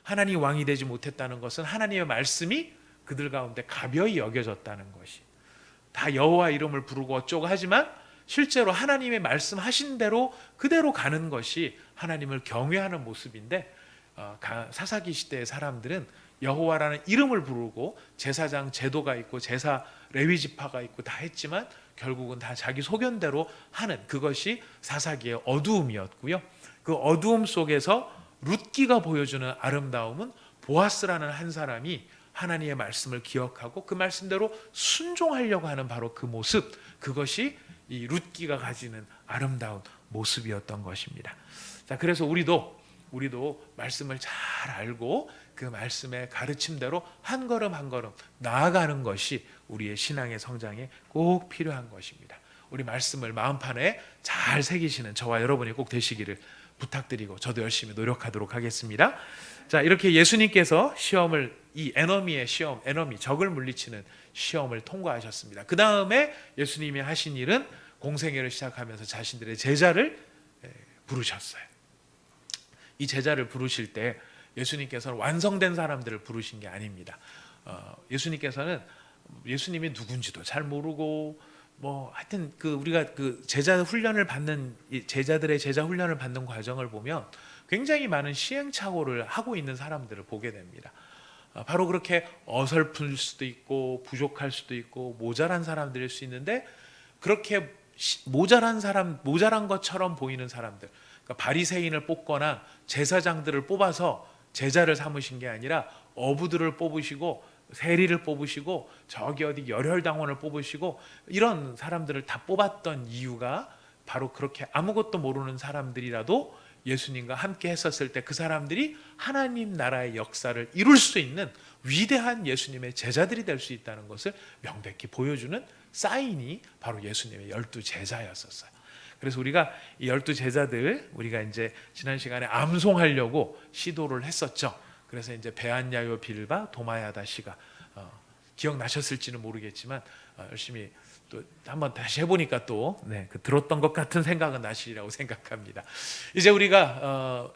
하나님 왕이 되지 못했다는 것은 하나님의 말씀이 그들 가운데 가벼이 여겨졌다는 것이, 다 여호와 이름을 부르고 어쩌고 하지만 실제로 하나님의 말씀하신 대로 그대로 가는 것이 하나님을 경외하는 모습인데, 사사기 시대의 사람들은 여호와라는 이름을 부르고 제사장 제도가 있고 제사 레위 지파가 있고 다 했지만 결국은 다 자기 소견대로 하는, 그것이 사사기의 어두움이었고요. 그 어두움 속에서 룻기가 보여주는 아름다움은 보아스라는 한 사람이 하나님의 말씀을 기억하고 그 말씀대로 순종하려고 하는 바로 그 모습, 그것이 이 룻기가 가지는 아름다운 모습이었던 것입니다. 자, 그래서 우리도 말씀을 잘 알고 그 말씀의 가르침대로 한 걸음 한 걸음 나아가는 것이 우리의 신앙의 성장에 꼭 필요한 것입니다. 우리 말씀을 마음판에 잘 새기시는 저와 여러분이 꼭 되시기를 부탁드리고 저도 열심히 노력하도록 하겠습니다. 자, 이렇게 예수님께서 시험을, 이 에너미의 시험, 에너미, 적을 물리치는 시험을 통과하셨습니다. 그 다음에 예수님이 하신 일은 공생애를 시작하면서 자신들의 제자를 부르셨어요. 이 제자를 부르실 때 예수님께서는 완성된 사람들을 부르신 게 아닙니다. 예수님이 누군지도 잘 모르고 하여튼 우리가 제자 훈련을 받는, 제자들의 제자 훈련을 받는 과정을 보면 굉장히 많은 시행착오를 하고 있는 사람들을 보게 됩니다. 바로 그렇게 어설플 수도 있고 부족할 수도 있고 모자란 사람들일 수 있는데, 그렇게 모자란 것처럼 보이는 사람들, 그러니까 바리새인을 뽑거나 제사장들을 뽑아서 제자를 삼으신 게 아니라 어부들을 뽑으시고 세리를 뽑으시고 저기 어디 열혈당원을 뽑으시고 이런 사람들을 다 뽑았던 이유가 바로 그렇게 아무것도 모르는 사람들이라도 예수님과 함께 했었을 때 그 사람들이 하나님 나라의 역사를 이룰 수 있는 위대한 예수님의 제자들이 될 수 있다는 것을 명백히 보여주는 사인이 바로 예수님의 12 제자였었어요. 그래서 우리가 이 12 제자들, 우리가 이제 지난 시간에 암송하려고 시도를 했었죠. 그래서 이제 베안야요 빌바 도마야다 시가 기억나셨을지는 모르겠지만 열심히 또 한번 다시 해보니까 또 들었던 것 같은 생각은 나시리라고 생각합니다. 이제 우리가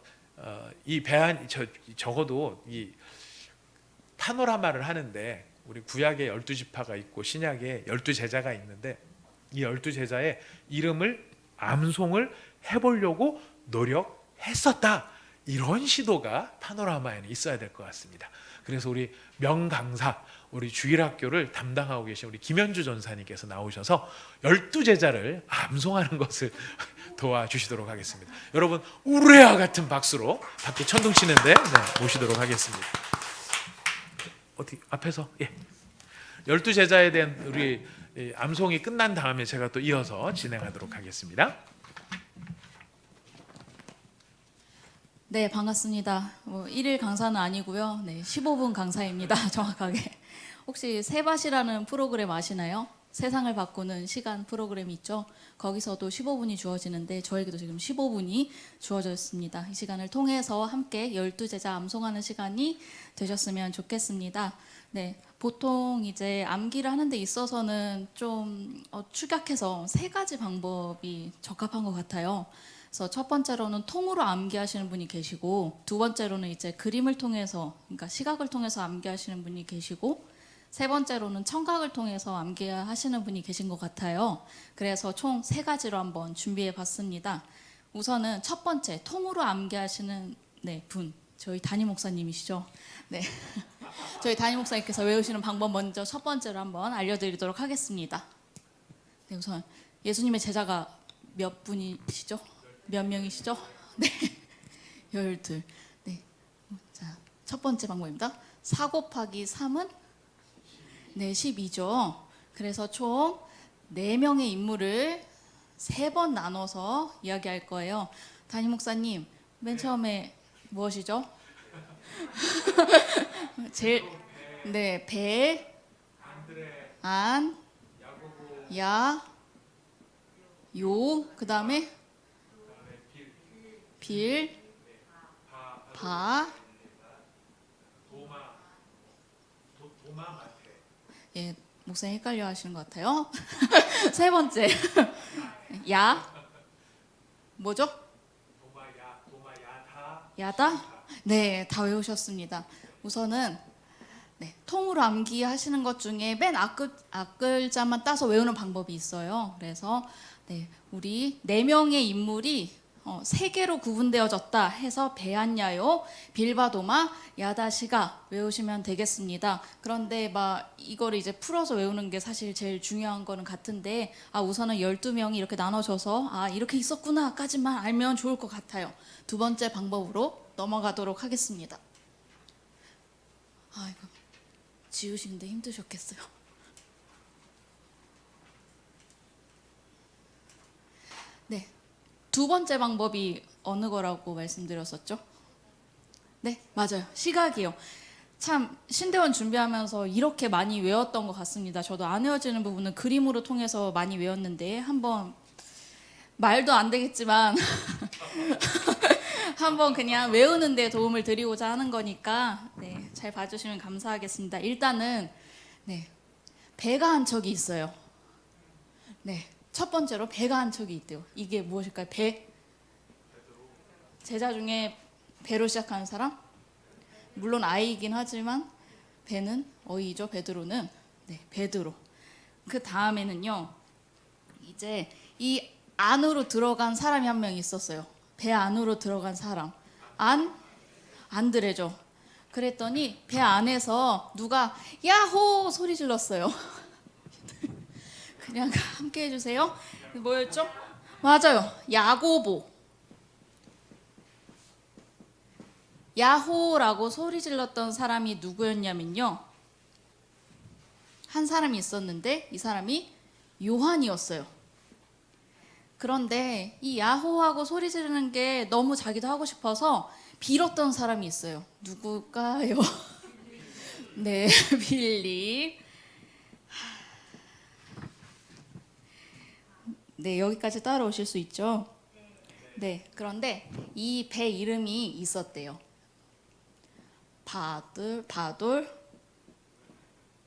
적어도 이 파노라마를 하는데 우리 구약에 12지파가 있고 신약에 12제자가 있는데 이 12제자의 이름을 암송을 해보려고 노력했었다, 이런 시도가 파노라마에는 있어야 될 것 같습니다. 그래서 우리 명강사, 우리 주일학교를 담당하고 계신 우리 김현주 전사님께서 나오셔서 12제자를 암송하는 것을 도와주시도록 하겠습니다. 여러분 우레아 같은 박수로 밖에 천둥 치는데 모시도록 하겠습니다. 어디 앞에서 12제자에 대한 우리 암송이 끝난 다음에 제가 또 이어서 진행하도록 하겠습니다. 네, 반갑습니다. 1일 강사는 아니고요. 15분 강사입니다. 정확하게. 혹시 세밭이라는 프로그램 아시나요? 세상을 바꾸는 시간 프로그램이 있죠. 거기서도 15분이 주어지는데 저에게도 지금 15분이 주어졌습니다. 이 시간을 통해서 함께 12제자 암송하는 시간이 되셨으면 좋겠습니다. 네, 보통 이제 암기를 하는 데 있어서는 좀 축약해서 3가지 방법이 적합한 것 같아요. 그래서 첫 번째로는 통으로 암기하시는 분이 계시고, 두 번째로는 이제 그림을 통해서, 그러니까 시각을 통해서 암기하시는 분이 계시고, 세 번째로는 청각을 통해서 암기하시는 분이 계신 것 같아요. 그래서 총 3가지로 한번 준비해 봤습니다. 우선은 첫 번째, 통으로 암기하시는 분, 저희 담임 목사님이시죠. 네, 저희 담임 목사님께서 외우시는 방법 먼저 첫 번째로 한번 알려드리도록 하겠습니다. 네, 우선 예수님의 제자가 몇 분이시죠? 몇 명이시죠? 네, 12. 네, 자, 첫 번째 방법입니다. 4 곱하기 3은 12죠. 그래서 총 4명의 인물을 3번 나눠서 이야기할 거예요. 담임 목사님, 맨 처음에 무엇이죠? 배, 안, 야, 요, 그 다음에 빌, 바, 목사님 헷갈려 하시는 것 같아요. 세 번째, 야, 뭐죠? 야다? 네, 다 외우셨습니다. 우선은 네, 통으로 암기하시는 것 중에 맨 앞글자만 따서 외우는 방법이 있어요. 그래서 네, 우리 네 명의 인물이 세 개로 구분되어졌다 해서 베안야요, 빌바도마, 야다시가 외우시면 되겠습니다. 그런데 막 이거를 이제 풀어서 외우는 게 사실 제일 중요한 거는 같은데 우선은 12명이 이렇게 나눠져서 이렇게 있었구나까지만 알면 좋을 것 같아요. 두 번째 방법으로 넘어가도록 하겠습니다. 이거 지우시는데 힘드셨겠어요. 네, 두 번째 방법이 어느 거라고 말씀드렸었죠? 네, 맞아요. 시각이요. 참 신대원 준비하면서 이렇게 많이 외웠던 것 같습니다. 저도 안 외워지는 부분은 그림으로 통해서 많이 외웠는데 한번 말도 안 되겠지만 한번 그냥 외우는 데 도움을 드리고자 하는 거니까 네, 잘 봐주시면 감사하겠습니다. 일단은 네, 배가 한 척이 있어요. 네, 첫 번째로 배가 한 척이 있대요. 이게 무엇일까요? 배? 제자 중에 배로 시작하는 사람? 물론 아이이긴 하지만 배는 어이죠. 베드로는 네, 베드로. 그 다음에는요, 이제 이 안으로 들어간 사람이 한 명 있었어요. 배 안으로 들어간 사람. 안드레죠. 그랬더니 배 안에서 누가 야호 소리 질렀어요. 그냥 함께 해주세요. 뭐였죠? 맞아요. 야고보. 야호라고 소리 질렀던 사람이 누구였냐면요, 한 사람이 있었는데 이 사람이 요한이었어요. 그런데 이 야호하고 소리 지르는 게 너무 자기도 하고 싶어서 빌었던 사람이 있어요. 누굴까요? 네, 빌리. 네, 여기까지 따라오실 수 있죠? 네, 그런데 이 배 이름이 있었대요. 바돌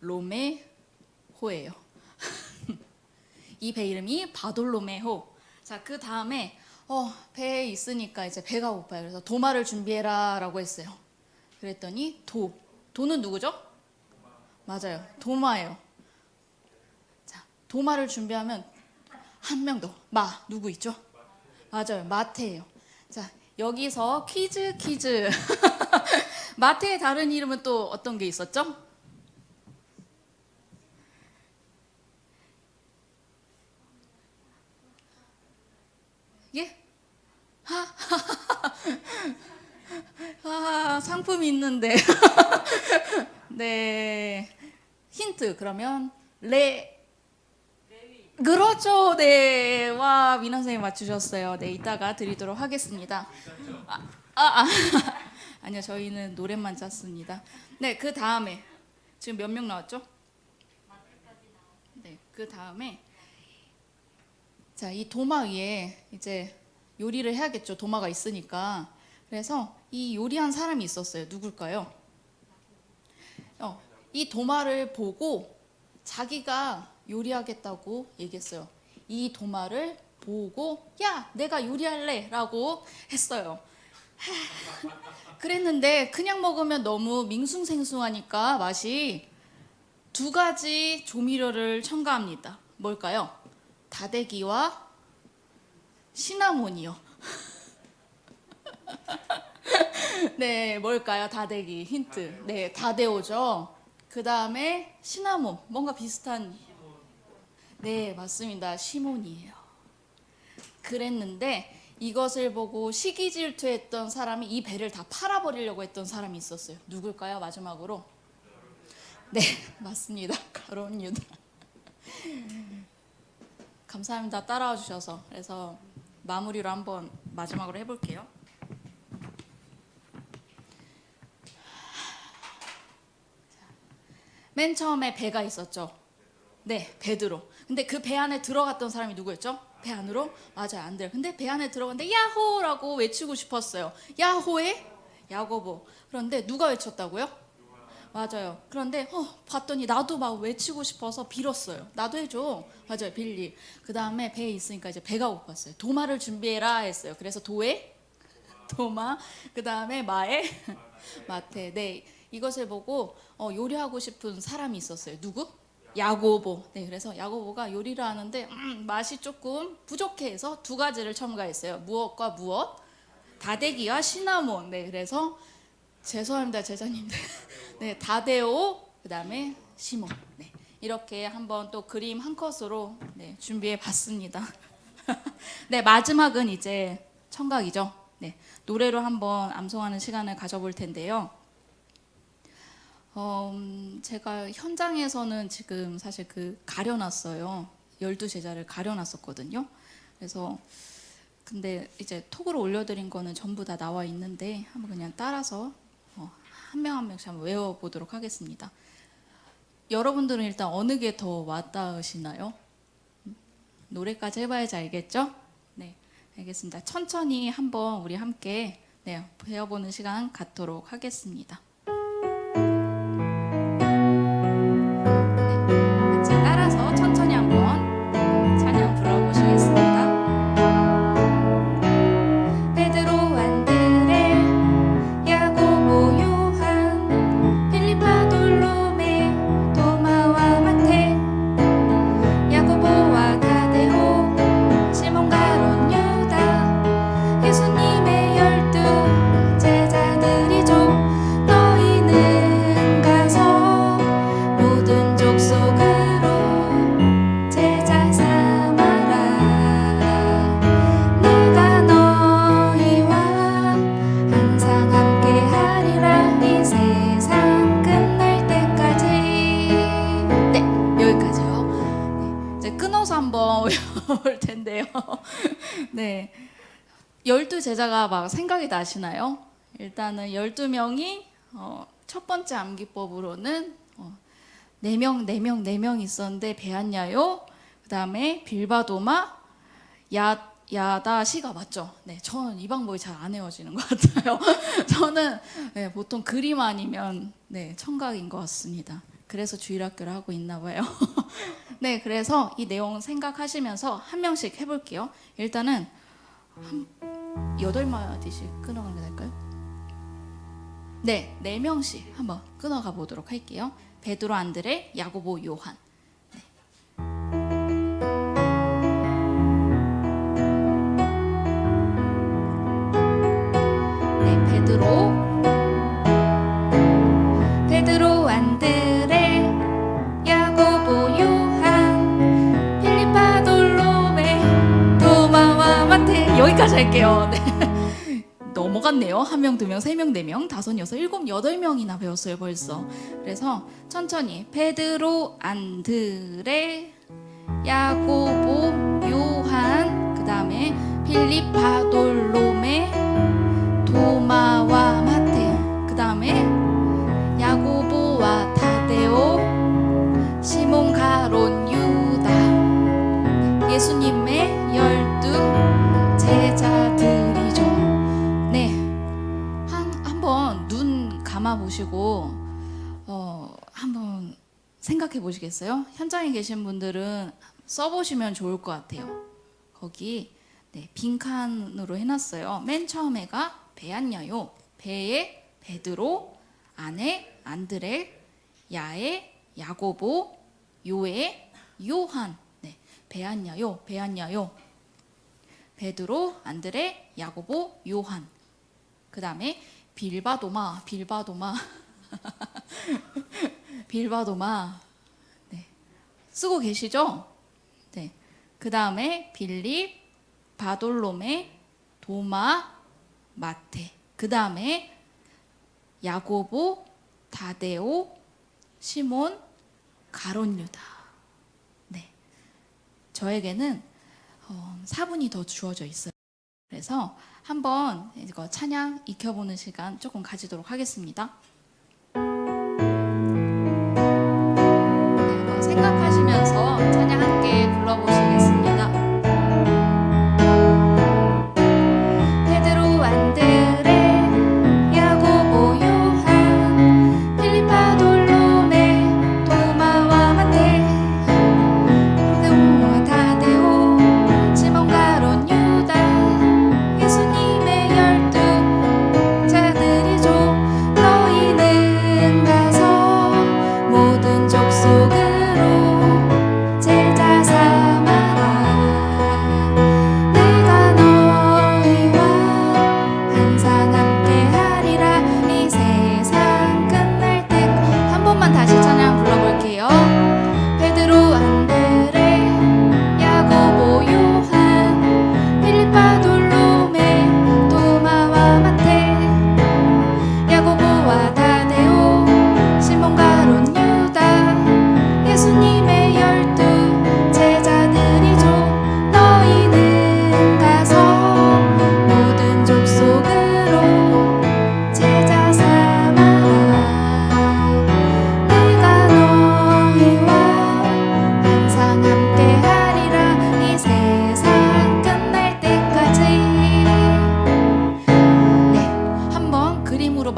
로메호예요. 이 배 이름이 바돌로메호. 자, 그 다음에 배에 있으니까 이제 배가 고파요. 그래서 도마를 준비해라 라고 했어요. 그랬더니 도는 누구죠? 맞아요. 도마예요. 자, 도마를 준비하면 한 명 더. 누구 있죠? 맞아요. 마태예요. 자, 여기서 퀴즈. 마태의 다른 이름은 또 어떤 게 있었죠? 예? 상품이 있는데. 네. 힌트. 그러면 그렇죠. 네. 와, 민원 선생님 맞추셨어요. 네, 이따가 드리도록 하겠습니다. 아니요, 저희는 노래만 짰습니다. 네, 그 다음에 지금 몇 명 나왔죠? 네, 그 다음에 자, 이 도마 위에 이제 요리를 해야겠죠. 도마가 있으니까. 그래서 이 요리한 사람이 있었어요. 누굴까요? 이 도마를 보고 자기가 요리하겠다고 얘기했어요. 이 도마를 보고 야, 내가 요리할래 라고 했어요. 그랬는데 그냥 먹으면 너무 밍숭생숭하니까 맛이 두 가지 조미료를 첨가합니다. 뭘까요? 다대기와 시나몬이요. 네, 뭘까요? 다대기 힌트. 네, 다데오죠. 그 다음에 시나몬, 뭔가 비슷한. 네, 맞습니다. 시몬이에요. 그랬는데 이것을 보고 시기질투했던 사람이 이 배를 다 팔아버리려고 했던 사람이 있었어요. 누굴까요? 마지막으로. 네, 맞습니다. 가룟 유다. 감사합니다. 따라와 주셔서. 그래서 마무리로 한번 마지막으로 해볼게요. 맨 처음에 배가 있었죠. 네, 베드로. 근데 그 배 안에 들어갔던 사람이 누구였죠? 배 안으로? 맞아요, 안드레. 근데 배 안에 들어갔는데 야호라고 외치고 싶었어요. 야호의 야고보. 그런데 누가 외쳤다고요? 맞아요. 그런데 봤더니 나도 막 외치고 싶어서 빌었어요. 나도 해줘. 맞아요, 빌리. 그 다음에 배에 있으니까 이제 배가 고팠어요. 도마를 준비해라 했어요. 그래서 도에 도마, 그 다음에 마에 마테. 네, 이것을 보고 요리하고 싶은 사람이 있었어요. 누구? 야고보. 네, 그래서 야고보가 요리를 하는데 맛이 조금 부족해서 두 가지를 첨가했어요. 무엇과 무엇? 다대기와 시나몬. 네, 그래서 죄송합니다, 제자님들. 네, 다데오, 그 다음에 시몬. 네, 이렇게 한번 또 그림 한 컷으로 네, 준비해 봤습니다. 네, 마지막은 이제 청각이죠. 네, 노래로 한번 암송하는 시간을 가져볼 텐데요. 제가 현장에서는 지금 사실 가려놨어요. 12제자를 가려놨었거든요. 그래서 근데 이제 톡으로 올려드린 거는 전부 다 나와 있는데 한번 그냥 따라서 한 명 한 명씩 한번 외워보도록 하겠습니다. 여러분들은 일단 어느 게 더 와닿으시나요? 노래까지 해봐야지 알겠죠? 네, 알겠습니다. 천천히 한번 우리 함께 네, 배워보는 시간 갖도록 하겠습니다. 같이 따라서 천천히 한번 찬양 불러보시겠습니다. 베드로, 안드레, 야고보, 요한, 필립, 바돌로메, 도마와 마테, 야고보와 다데오, 시몬, 가롯, 유다, 예수님의 12 제자들이죠. 너희는 가서 모든 족속으로 제자 삼아라. 내가 너희와 항상 함께하리라. 이 세상 끝날 때까지. 네, 여기까지요. 네, 이제 끊어서 한번 외워볼 텐데요. 네, 12제자가 막 생각이 나시나요? 일단은 12명이 첫 번째 암기법으로는 4명 있었는데 베았냐요. 그 다음에 빌바도마, 야다시가 맞죠? 네, 저는 이 방법이 잘 안 외워지는 것 같아요. 저는 네, 보통 그림 아니면 네, 청각인 것 같습니다. 그래서 주일학교를 하고 있나 봐요. 네, 그래서 이 내용 생각하시면서 한 명씩 해볼게요. 일단은 8마디씩 끊어가는 게 나을까요? 네, 4명씩 한번 끊어가 보도록 할게요. 베드로, 안드레, 야고보, 요한. 네, 베드로, 안드레, 야고보, 요한, 필립, 바돌로메, 도마와 마테. 여기까지 할게요. 네. 넘어갔네요. 1명, 2명, 3명, 4명, 5, 6, 7, 8명이나 배웠어요 벌써. 그래서 천천히 베드로, 안드레, 야고보, 요한, 그 다음에 필립, 바돌로메, 도마와 마테, 그 다음에 야고보와 타데오, 시몬, 가롯, 유다, 예수님의 12 제자들이죠. 네, 한번 눈 감아 보시고 한번 생각해 보시겠어요? 현장에 계신 분들은 써보시면 좋을 것 같아요. 거기 네, 빈칸으로 해놨어요. 맨 처음에가 베았냐요. 베에 베드로, 안에 안드레, 야에 야고보, 요에 요한. 네, 베았냐요. 베드로, 안드레, 야고보, 요한. 그 다음에 빌바도마. 빌바도마. 네, 쓰고 계시죠? 네. 그 다음에 빌립, 바돌로메, 도마, 마테. 그 다음에 야고보, 다데오, 시몬, 가롯, 유다. 네. 저에게는 4분이 더 주어져 있어요. 그래서 한번 이거 찬양 익혀보는 시간 조금 가지도록 하겠습니다. 네, 한번 생각하시면서 찬양 함께 불러보시겠습니다. 베드로, 안드레, 야고보, 요한, 필립, 바돌로메, 도마와 마테, 다데오, 시몬, 가롯, 유다, 예수님의 12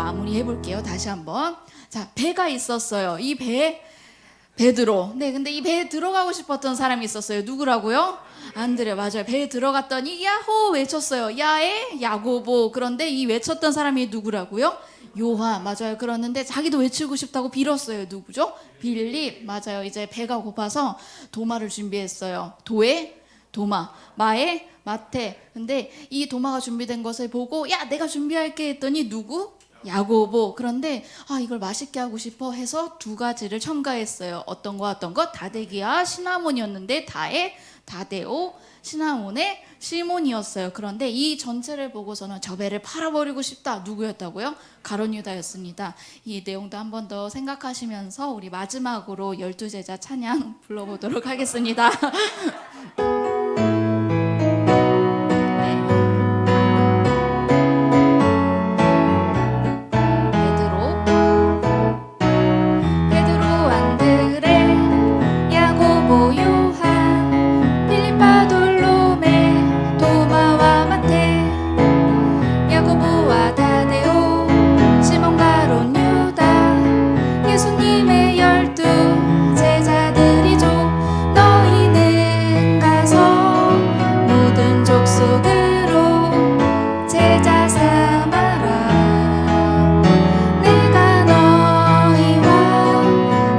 마무리해 볼게요. 다시 한번. 자, 배가 있었어요. 이 배 베드로. 네, 근데 이 배에 들어가고 싶었던 사람이 있었어요. 누구라고요? 안드레. 맞아요. 배에 들어갔더니 야호 외쳤어요. 야에 야고보. 그런데 이 외쳤던 사람이 누구라고요? 요한. 맞아요. 그러는데 자기도 외치고 싶다고 빌었어요. 누구죠? 빌립. 맞아요. 이제 배가 고파서 도마를 준비했어요. 도에 도마, 마에 마태. 근데 이 도마가 준비된 것을 보고 야, 내가 준비할게 했더니 누구? 야고보. 그런데 이걸 맛있게 하고 싶어 해서 두 가지를 첨가했어요. 어떤 거? 다대기와 시나몬이었는데 다에 다데오, 시나몬의 시몬이었어요. 그런데 이 전체를 보고서는 저 배를 팔아버리고 싶다. 누구였다고요? 가룟 유다였습니다. 이 내용도 한 번 더 생각하시면서 우리 마지막으로 12제자 찬양 불러보도록 하겠습니다. 베드로, 안드레, 야고보, 요한, 필립, 바돌로메, 도마와 마테, 야고보와 다데오, 시몬, 가룟, 유다, 예수님의 12 제자들이죠. 너희는 가서 모든 족속으로 제자 삼아라. 내가 너희와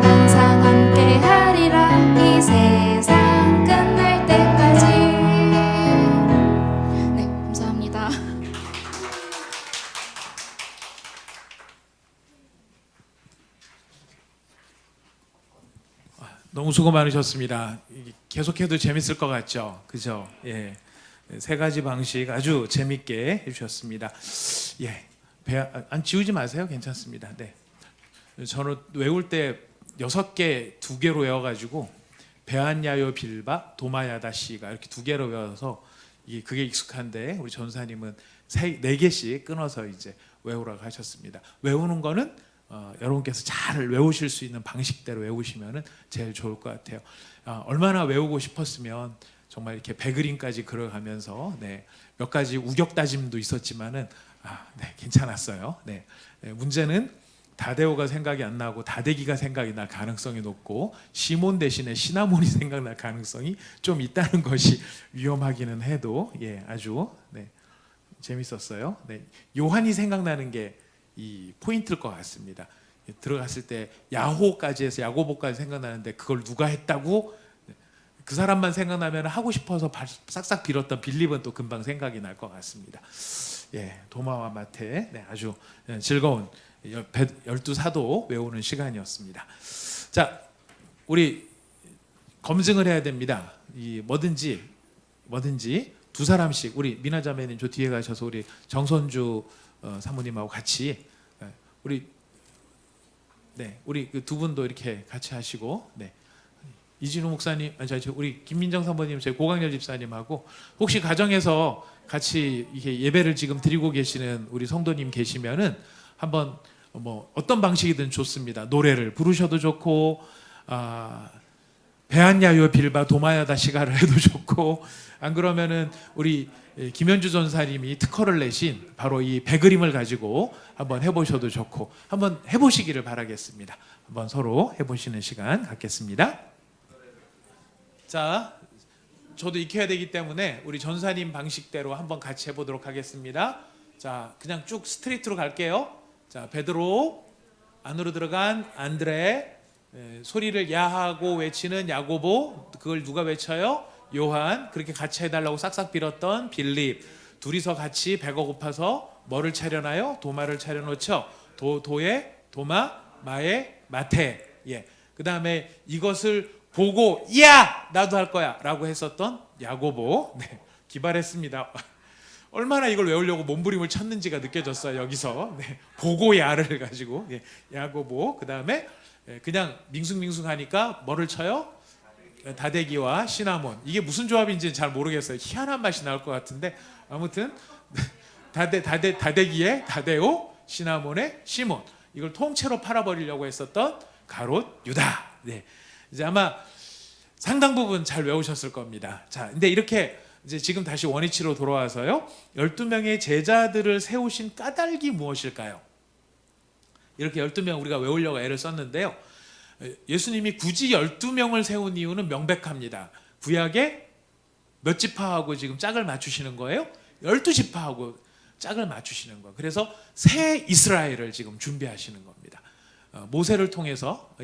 항상 함께 하리라. 이 세상 끝날 때까지. 네, 감사합니다. 너무 수고 많으셨습니다. 계속해도 재밌을 것 같죠? 그죠? 예. 세 가지 방식 아주 재밌게 해주셨습니다. 예. 안 지우지 마세요. 괜찮습니다. 네. 저는 외울 때 6개 2개로 외워가지고 베안야요 빌바 도마야다 씨가 이렇게 2개로 외워서 그게 익숙한데 우리 전사님은 4개씩 끊어서 이제 외우라고 하셨습니다. 외우는 거는 여러분께서 잘 외우실 수 있는 방식대로 외우시면 제일 좋을 것 같아요. 얼마나 외우고 싶었으면 정말 이렇게 배그림까지 그려가면서 몇 가지 우격다짐도 있었지만은 네, 괜찮았어요. 네. 문제는 다데오가 생각이 안 나고 다대기가 생각이 날 가능성이 높고 시몬 대신에 시나몬이 생각날 가능성이 좀 있다는 것이 위험하기는 해도 아주 재밌었어요. 요한이 생각나는 게 이 포인트일 것 같습니다. 들어갔을 때 야호까지 해서 야고보까지 생각나는데 그걸 누가 했다고? 그 사람만 생각나면 하고 싶어서 싹싹 빌었던 빌립은 또 금방 생각이 날 것 같습니다. 도마와 마태 아주 즐거운 12사도 외우는 시간이었습니다. 자, 우리 검증을 해야 됩니다. 뭐든지 두 사람씩 우리 미나 자매님 저 뒤에 가셔서 우리 정선주 사모님하고 같이 우리 그 두 분도 이렇게 같이 하시고 이진우 목사님, 우리 김민정 사모님, 저희 고강렬 집사님하고 혹시 가정에서 같이 이렇게 예배를 지금 드리고 계시는 우리 성도님 계시면은 한번 어떤 방식이든 좋습니다. 노래를 부르셔도 좋고 베안야요 빌바 도마야다 시가를 해도 좋고 안 그러면은 우리 김현주 전사님이 특허를 내신 바로 이 배그림을 가지고 한번 해보셔도 좋고 한번 해보시기를 바라겠습니다. 한번 서로 해보시는 시간 갖겠습니다. 자, 저도 익혀야 되기 때문에 우리 전사님 방식대로 한번 같이 해보도록 하겠습니다. 자, 그냥 쭉 스트레이트로 갈게요. 자, 베드로, 안으로 들어간 안드레, 소리를 야하고 외치는 야고보, 그걸 누가 외쳐요? 요한. 그렇게 같이 해달라고 싹싹 빌었던 빌립. 둘이서 같이 배가 고파서 뭐를 차려나요? 도마를 차려놓죠. 도에 도마, 마에 마태. 그 다음에 이것을 보고 야 나도 할 거야 라고 했었던 야고보. 기발했습니다. 얼마나 이걸 외우려고 몸부림을 쳤는지가 느껴졌어요. 여기서 보고 야를 가지고 야고보. 그 다음에 그냥 밍숭밍숭하니까 뭐를 쳐요? 다대기와 시나몬. 이게 무슨 조합인지는 잘 모르겠어요. 희한한 맛이 나올 것 같은데 아무튼 다대기에 다데오, 시나몬의 시몬. 이걸 통째로 팔아버리려고 했었던 가롯 유다. 이제 아마 상당 부분 잘 외우셨을 겁니다. 자, 근데 이렇게 이제 지금 다시 원위치로 돌아와서요. 12명의 제자들을 세우신 까닭이 무엇일까요? 이렇게 12명 우리가 외우려고 애를 썼는데요. 예수님이 굳이 12명을 세운 이유는 명백합니다. 구약에 몇 지파하고 지금 짝을 맞추시는 거예요? 12지파하고 짝을 맞추시는 거예요. 그래서 새 이스라엘을 지금 준비하시는 겁니다. 모세를 통해서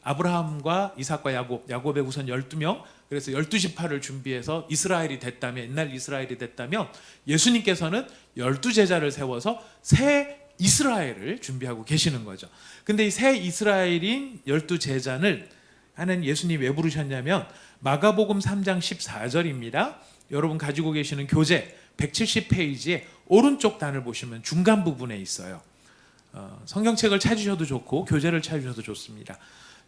아브라함과 이삭과 야곱의 우선 12명, 그래서 12지파를 준비해서 이스라엘이 됐다면, 옛날 이스라엘이 됐다면 예수님께서는 12제자를 세워서 새 이스라엘을 준비하고 계시는 거죠. 근데 이 새 이스라엘인 12제자를 하나님 예수님이 왜 부르셨냐면 마가복음 3장 14절입니다. 여러분 가지고 계시는 교재 170페이지에 오른쪽 단을 보시면 중간 부분에 있어요. 성경책을 찾으셔도 좋고 교재를 찾으셔도 좋습니다.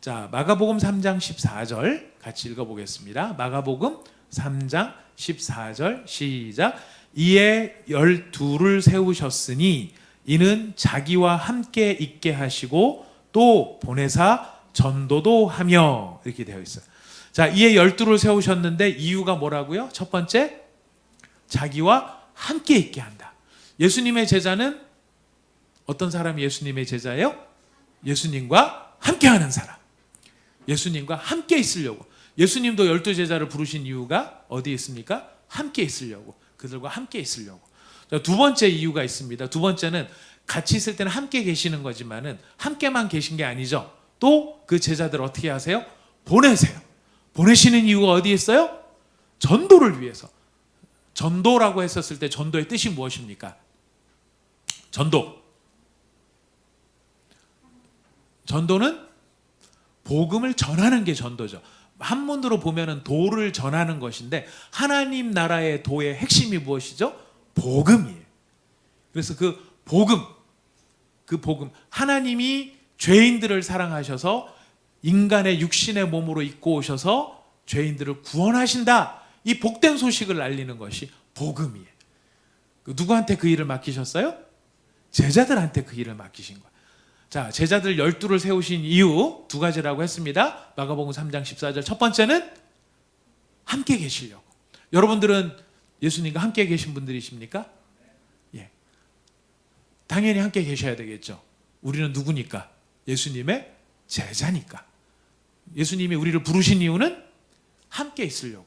자, 마가복음 3장 14절 같이 읽어보겠습니다. 마가복음 3장 14절 시작. 이에 12를 세우셨으니 이는 자기와 함께 있게 하시고 또 보내사 전도도 하며, 이렇게 되어 있어요. 자, 이에 12를 세우셨는데 이유가 뭐라고요? 첫 번째, 자기와 함께 있게 한다. 예수님의 제자는 어떤 사람이 예수님의 제자예요? 예수님과 함께하는 사람. 예수님과 함께 있으려고. 예수님도 12제자를 부르신 이유가 어디에 있습니까? 함께 있으려고. 그들과 함께 있으려고. 자, 두 번째 이유가 있습니다. 두 번째는 같이 있을 때는 함께 계시는 거지만은 함께만 계신 게 아니죠. 또 그 제자들을 어떻게 하세요? 보내세요. 보내시는 이유가 어디에 있어요? 전도를 위해서. 전도라고 했었을 때 전도의 뜻이 무엇입니까? 전도는 복음을 전하는 게 전도죠. 한문으로 보면은 도를 전하는 것인데 하나님 나라의 도의 핵심이 무엇이죠? 복음이에요. 그래서 그 복음 하나님이 죄인들을 사랑하셔서 인간의 육신의 몸으로 입고 오셔서 죄인들을 구원하신다. 이 복된 소식을 알리는 것이 복음이에요. 누구한테 그 일을 맡기셨어요? 제자들한테 그 일을 맡기신 거예요. 자, 제자들 12를 세우신 이유 두 가지라고 했습니다. 마가복음 3장 14절. 첫 번째는 함께 계시려고. 여러분들은 예수님과 함께 계신 분들이십니까? 예. 당연히 함께 계셔야 되겠죠. 우리는 누구니까? 예수님의 제자니까. 예수님이 우리를 부르신 이유는 함께 있으려고.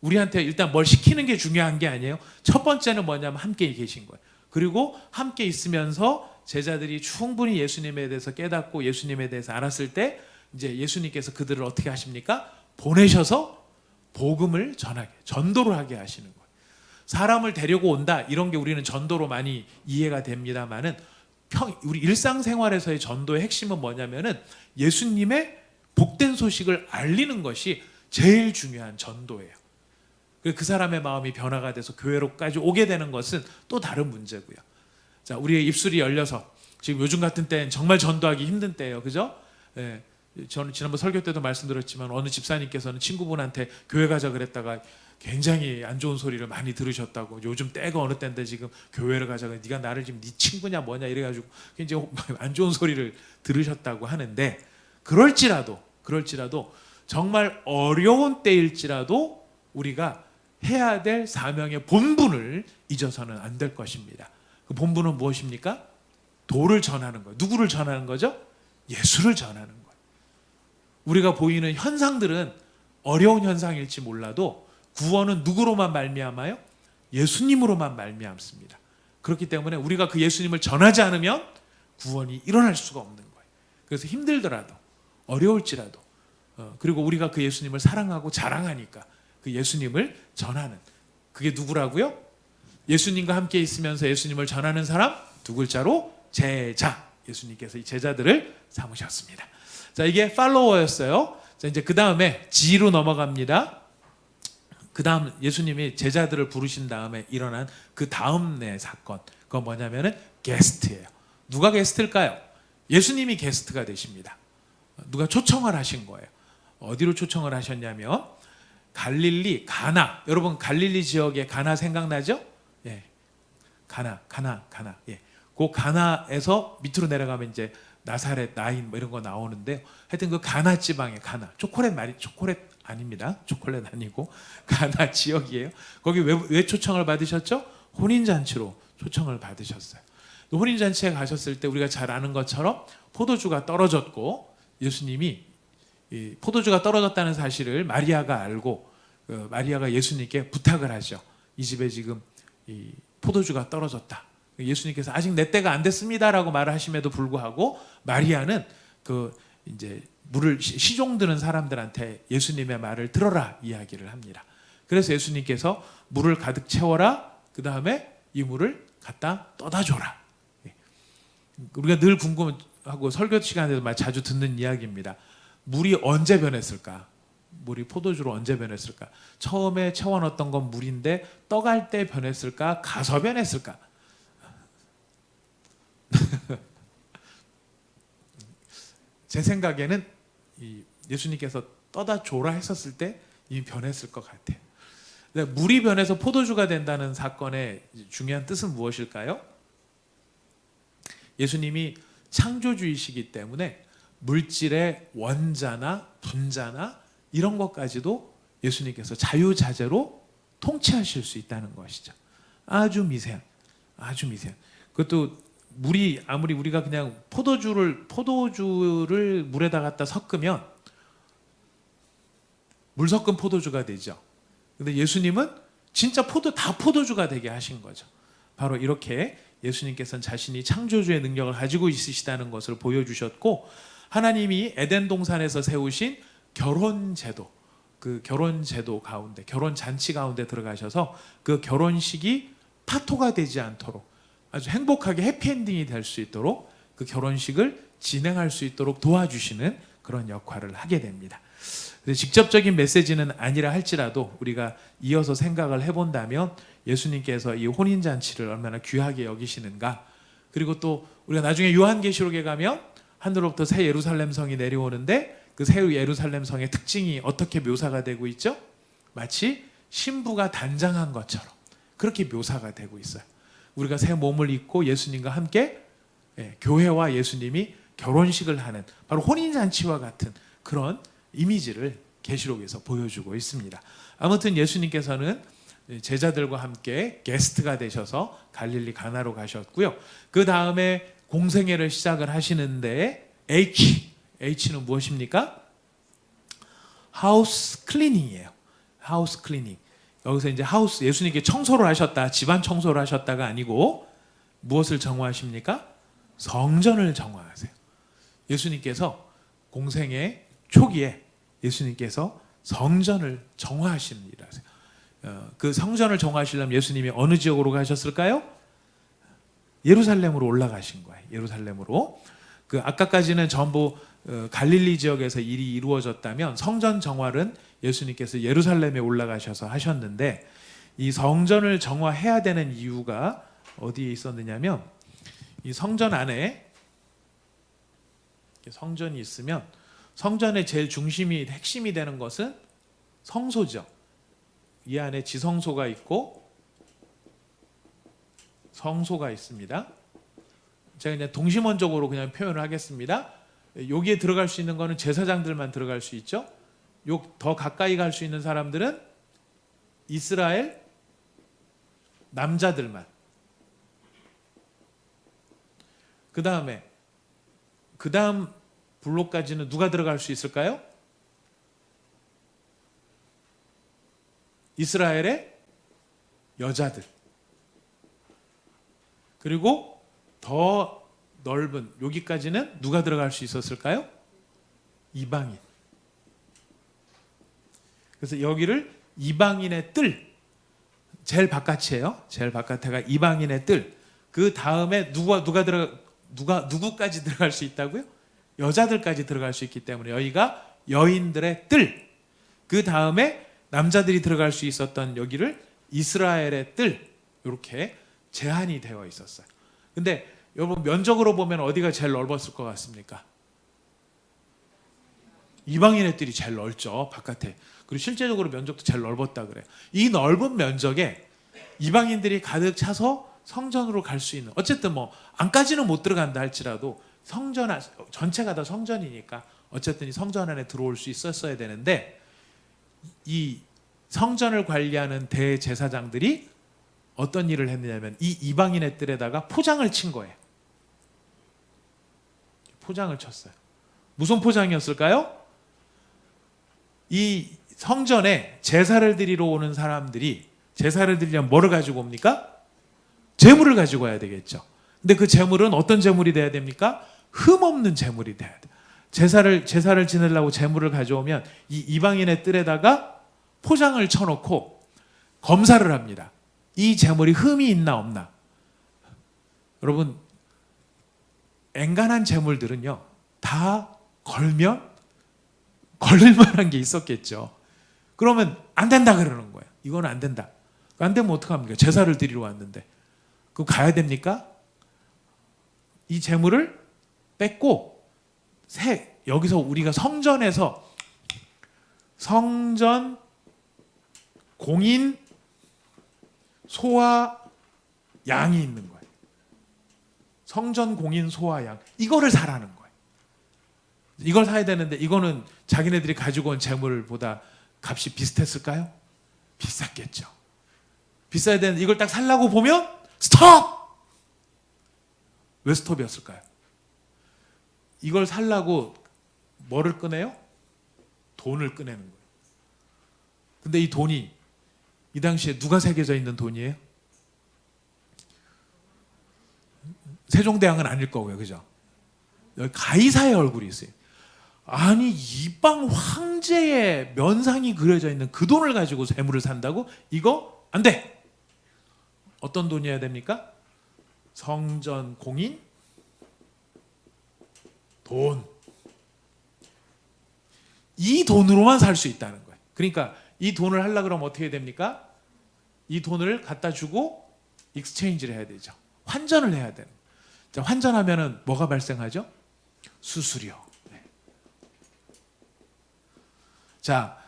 우리한테 일단 뭘 시키는 게 중요한 게 아니에요. 첫 번째는 뭐냐면 함께 계신 거예요. 그리고 함께 있으면서 제자들이 충분히 예수님에 대해서 깨닫고 예수님에 대해서 알았을 때 이제 예수님께서 그들을 어떻게 하십니까? 보내셔서 복음을 전하게, 전도를 하게 하시는 거예요. 사람을 데리고 온다 이런 게 우리는 전도로 많이 이해가 됩니다만은 우리 일상생활에서의 전도의 핵심은 뭐냐면은 예수님의 복된 소식을 알리는 것이 제일 중요한 전도예요. 그 사람의 마음이 변화가 돼서 교회로까지 오게 되는 것은 또 다른 문제고요. 자, 우리의 입술이 열려서 지금 요즘 같은 때는 정말 전도하기 힘든 때예요. 그죠? 예. 저는 지난번 설교 때도 말씀드렸지만 어느 집사님께서는 친구분한테 교회 가자 그랬다가 굉장히 안 좋은 소리를 많이 들으셨다고. 요즘 때가 어느 때인데 지금 교회를 가자. 네가 나를 지금 네 친구냐 뭐냐 이래가지고 굉장히 안 좋은 소리를 들으셨다고 하는데 그럴지라도 정말 어려운 때일지라도 우리가 해야 될 사명의 본분을 잊어서는 안 될 것입니다. 그 본분은 무엇입니까? 도를 전하는 거예요. 누구를 전하는 거죠? 예수를 전하는 거예요. 우리가 보이는 현상들은 어려운 현상일지 몰라도 구원은 누구로만 말미암아요? 예수님으로만 말미암습니다. 그렇기 때문에 우리가 그 예수님을 전하지 않으면 구원이 일어날 수가 없는 거예요. 그래서 힘들더라도 어려울지라도 그리고 우리가 그 예수님을 사랑하고 자랑하니까 그 예수님을 전하는, 그게 누구라고요? 예수님과 함께 있으면서 예수님을 전하는 사람, 두 글자로 제자. 예수님께서 이 제자들을 삼으셨습니다. 자, 이게 팔로워였어요. 자, 이제 그 다음에 G로 넘어갑니다. 그 다음 예수님이 제자들을 부르신 다음에 일어난 그 다음 내 사건, 그건 뭐냐면은 게스트예요. 누가 게스트일까요? 예수님이 게스트가 되십니다. 누가 초청을 하신 거예요. 어디로 초청을 하셨냐면 갈릴리 가나. 여러분 갈릴리 지역에 가나 생각나죠? 예, 가나. 예, 그 가나에서 밑으로 내려가면 이제 나사렛, 나인 뭐 이런 거 나오는데요. 하여튼 그 가나 지방에 가나. 초콜릿 아닙니다. 초콜릿 아니고 가나 지역이에요. 거기 왜 초청을 받으셨죠? 혼인잔치로 초청을 받으셨어요. 혼인잔치에 가셨을 때 우리가 잘 아는 것처럼 포도주가 떨어졌고 예수님이 이 포도주가 떨어졌다는 사실을 마리아가 알고 마리아가 예수님께 부탁을 하죠. 이 집에 지금 이 포도주가 떨어졌다. 예수님께서 아직 내 때가 안 됐습니다라고 말을 하심에도 불구하고 마리아는 그 이제 물을 시종 드는 사람들한테 예수님의 말을 들어라 이야기를 합니다. 그래서 예수님께서 물을 가득 채워라. 그 다음에 이 물을 갖다 떠다 줘라. 우리가 늘 궁금하고 설교 시간에도 자주 듣는 이야기입니다. 물이 언제 변했을까? 물이 포도주로 언제 변했을까? 처음에 채워넣었던 건 물인데 떠갈 때 변했을까? 가서 변했을까? 제 생각에는 예수님께서 떠다 줘라 했었을 때 이미 변했을 것 같아요. 물이 변해서 포도주가 된다는 사건의 중요한 뜻은 무엇일까요? 예수님이 창조주이시기 때문에 물질의 원자나 분자나 이런 것까지도 예수님께서 자유자재로 통치하실 수 있다는 것이죠. 아주 미세한. 그것도 물이 아무리 우리가 그냥 포도주를 물에다 갖다 섞으면 물 섞은 포도주가 되죠. 근데 예수님은 진짜 다 포도주가 되게 하신 거죠. 바로 이렇게 예수님께서는 자신이 창조주의 능력을 가지고 있으시다는 것을 보여주셨고, 하나님이 에덴 동산에서 세우신 결혼제도, 그 결혼제도 가운데, 결혼잔치 가운데 들어가셔서 그 결혼식이 파토가 되지 않도록 아주 행복하게 해피엔딩이 될 수 있도록 그 결혼식을 진행할 수 있도록 도와주시는 그런 역할을 하게 됩니다. 직접적인 메시지는 아니라 할지라도 우리가 이어서 생각을 해본다면 예수님께서 이 혼인잔치를 얼마나 귀하게 여기시는가, 그리고 또 우리가 나중에 요한계시록에 가면 하늘로부터 새 예루살렘 성이 내려오는데 그 새 예루살렘 성의 특징이 어떻게 묘사가 되고 있죠? 마치 신부가 단장한 것처럼 그렇게 묘사가 되고 있어요. 우리가 새 몸을 입고 예수님과 함께 교회와 예수님이 결혼식을 하는 바로 혼인잔치와 같은 그런 이미지를 계시록에서 보여주고 있습니다. 아무튼 예수님께서는 제자들과 함께 게스트가 되셔서 갈릴리 가나로 가셨고요. 그 다음에 공생애를 시작을 하시는데 H는 무엇입니까? 하우스 클리닝이에요. 하우스 클리닝. 여기서 이제 예수님께 청소를 하셨다, 집안 청소를 하셨다가 아니고 무엇을 정화하십니까? 성전을 정화하세요. 예수님께서 공생애 초기에 예수님께서 성전을 정화하시는 일을 하세요. 그 성전을 정화하시려면 예수님이 어느 지역으로 가셨을까요? 예루살렘으로 올라가신 거예요. 예루살렘으로. 그 아까까지는 전부 갈릴리 지역에서 일이 이루어졌다면 성전 정화는 예수님께서 예루살렘에 올라가셔서 하셨는데, 이 성전을 정화해야 되는 이유가 어디에 있었느냐면, 이 성전 안에 성전이 있으면 성전의 제일 중심이 핵심이 되는 것은 성소죠. 이 안에 지성소가 있고 성소가 있습니다. 제가 그냥 동심원적으로 그냥 표현을 하겠습니다. 여기에 들어갈 수 있는 거는 제사장들만 들어갈 수 있죠. 더 가까이 갈 수 있는 사람들은 이스라엘 남자들만. 그 다음 블록까지는 누가 들어갈 수 있을까요? 이스라엘의 여자들. 그리고 더 넓은 여기까지는 누가 들어갈 수 있었을까요? 이방인. 그래서 여기를 이방인의 뜰, 제일 바깥이에요. 제일 바깥에가 이방인의 뜰. 그 다음에 누구까지 들어갈 수 있다고요? 여자들까지 들어갈 수 있기 때문에 여기가 여인들의 뜰. 그 다음에 남자들이 들어갈 수 있었던 여기를 이스라엘의 뜰. 이렇게 제한이 되어 있었어요. 근데 여러분 면적으로 보면 어디가 제일 넓었을 것 같습니까? 이방인의 뜰이 제일 넓죠, 바깥에. 그리고 실제적으로 면적도 제일 넓었다 그래요. 이 넓은 면적에 이방인들이 가득 차서 성전으로 갈 수 있는, 어쨌든 뭐 안까지는 못 들어간다 할지라도 성전 전체가 다 성전이니까 어쨌든 이 성전 안에 들어올 수 있었어야 되는데, 이 성전을 관리하는 대제사장들이 어떤 일을 했느냐면 이 이방인의 뜰에다가 포장을 친 거예요. 포장을 쳤어요. 무슨 포장이었을까요? 이 성전에 제사를 드리러 오는 사람들이 제사를 드리려면 뭐를 가지고 옵니까? 제물을 가지고 와야 되겠죠. 근데 그 제물은 어떤 제물이 돼야 됩니까? 흠 없는 제물이 돼야 돼요. 제사를 지내려고 제물을 가져오면 이 이방인의 뜰에다가 포장을 쳐놓고 검사를 합니다. 이 제물이 흠이 있나 없나. 여러분, 앵간한 제물들은요 다 걸면 걸릴 만한 게 있었겠죠. 그러면 안 된다 그러는 거예요. 이건 안 된다. 안 되면 어떡합니까? 제사를 드리러 왔는데. 그럼 가야 됩니까? 이 제물을 뺏고 여기서 우리가 성전에서 성전 공인 소와 양이 있는 거예요. 성전 공인 소와 양, 이거를 사라는 거예요. 이걸 사야 되는데 이거는 자기네들이 가지고 온 재물보다 값이 비슷했을까요? 비쌌겠죠. 비싸야 되는데 이걸 딱 살라고 보면 스톱! 왜 스톱이었을까요? 이걸 살라고 뭐를 꺼내요? 돈을 꺼내는 거예요. 근데 이 돈이 이 당시에 누가 새겨져 있는 돈이에요? 세종대왕은 아닐 거고요. 그죠? 여기 가이사의 얼굴이 있어요. 아니 이방 황제의 면상이 그려져 있는 그 돈을 가지고 재물을 산다고? 이거 안 돼. 어떤 돈이어야 됩니까? 성전 공인 돈. 이 돈으로만 살 수 있다는 거예요. 그러니까 이 돈을 하려고 그러면 어떻게 됩니까? 이 돈을 갖다 주고 익스체인지를 해야 되죠. 환전을 해야 되는 거예요. 자, 환전하면은 뭐가 발생하죠? 수수료. 네. 자,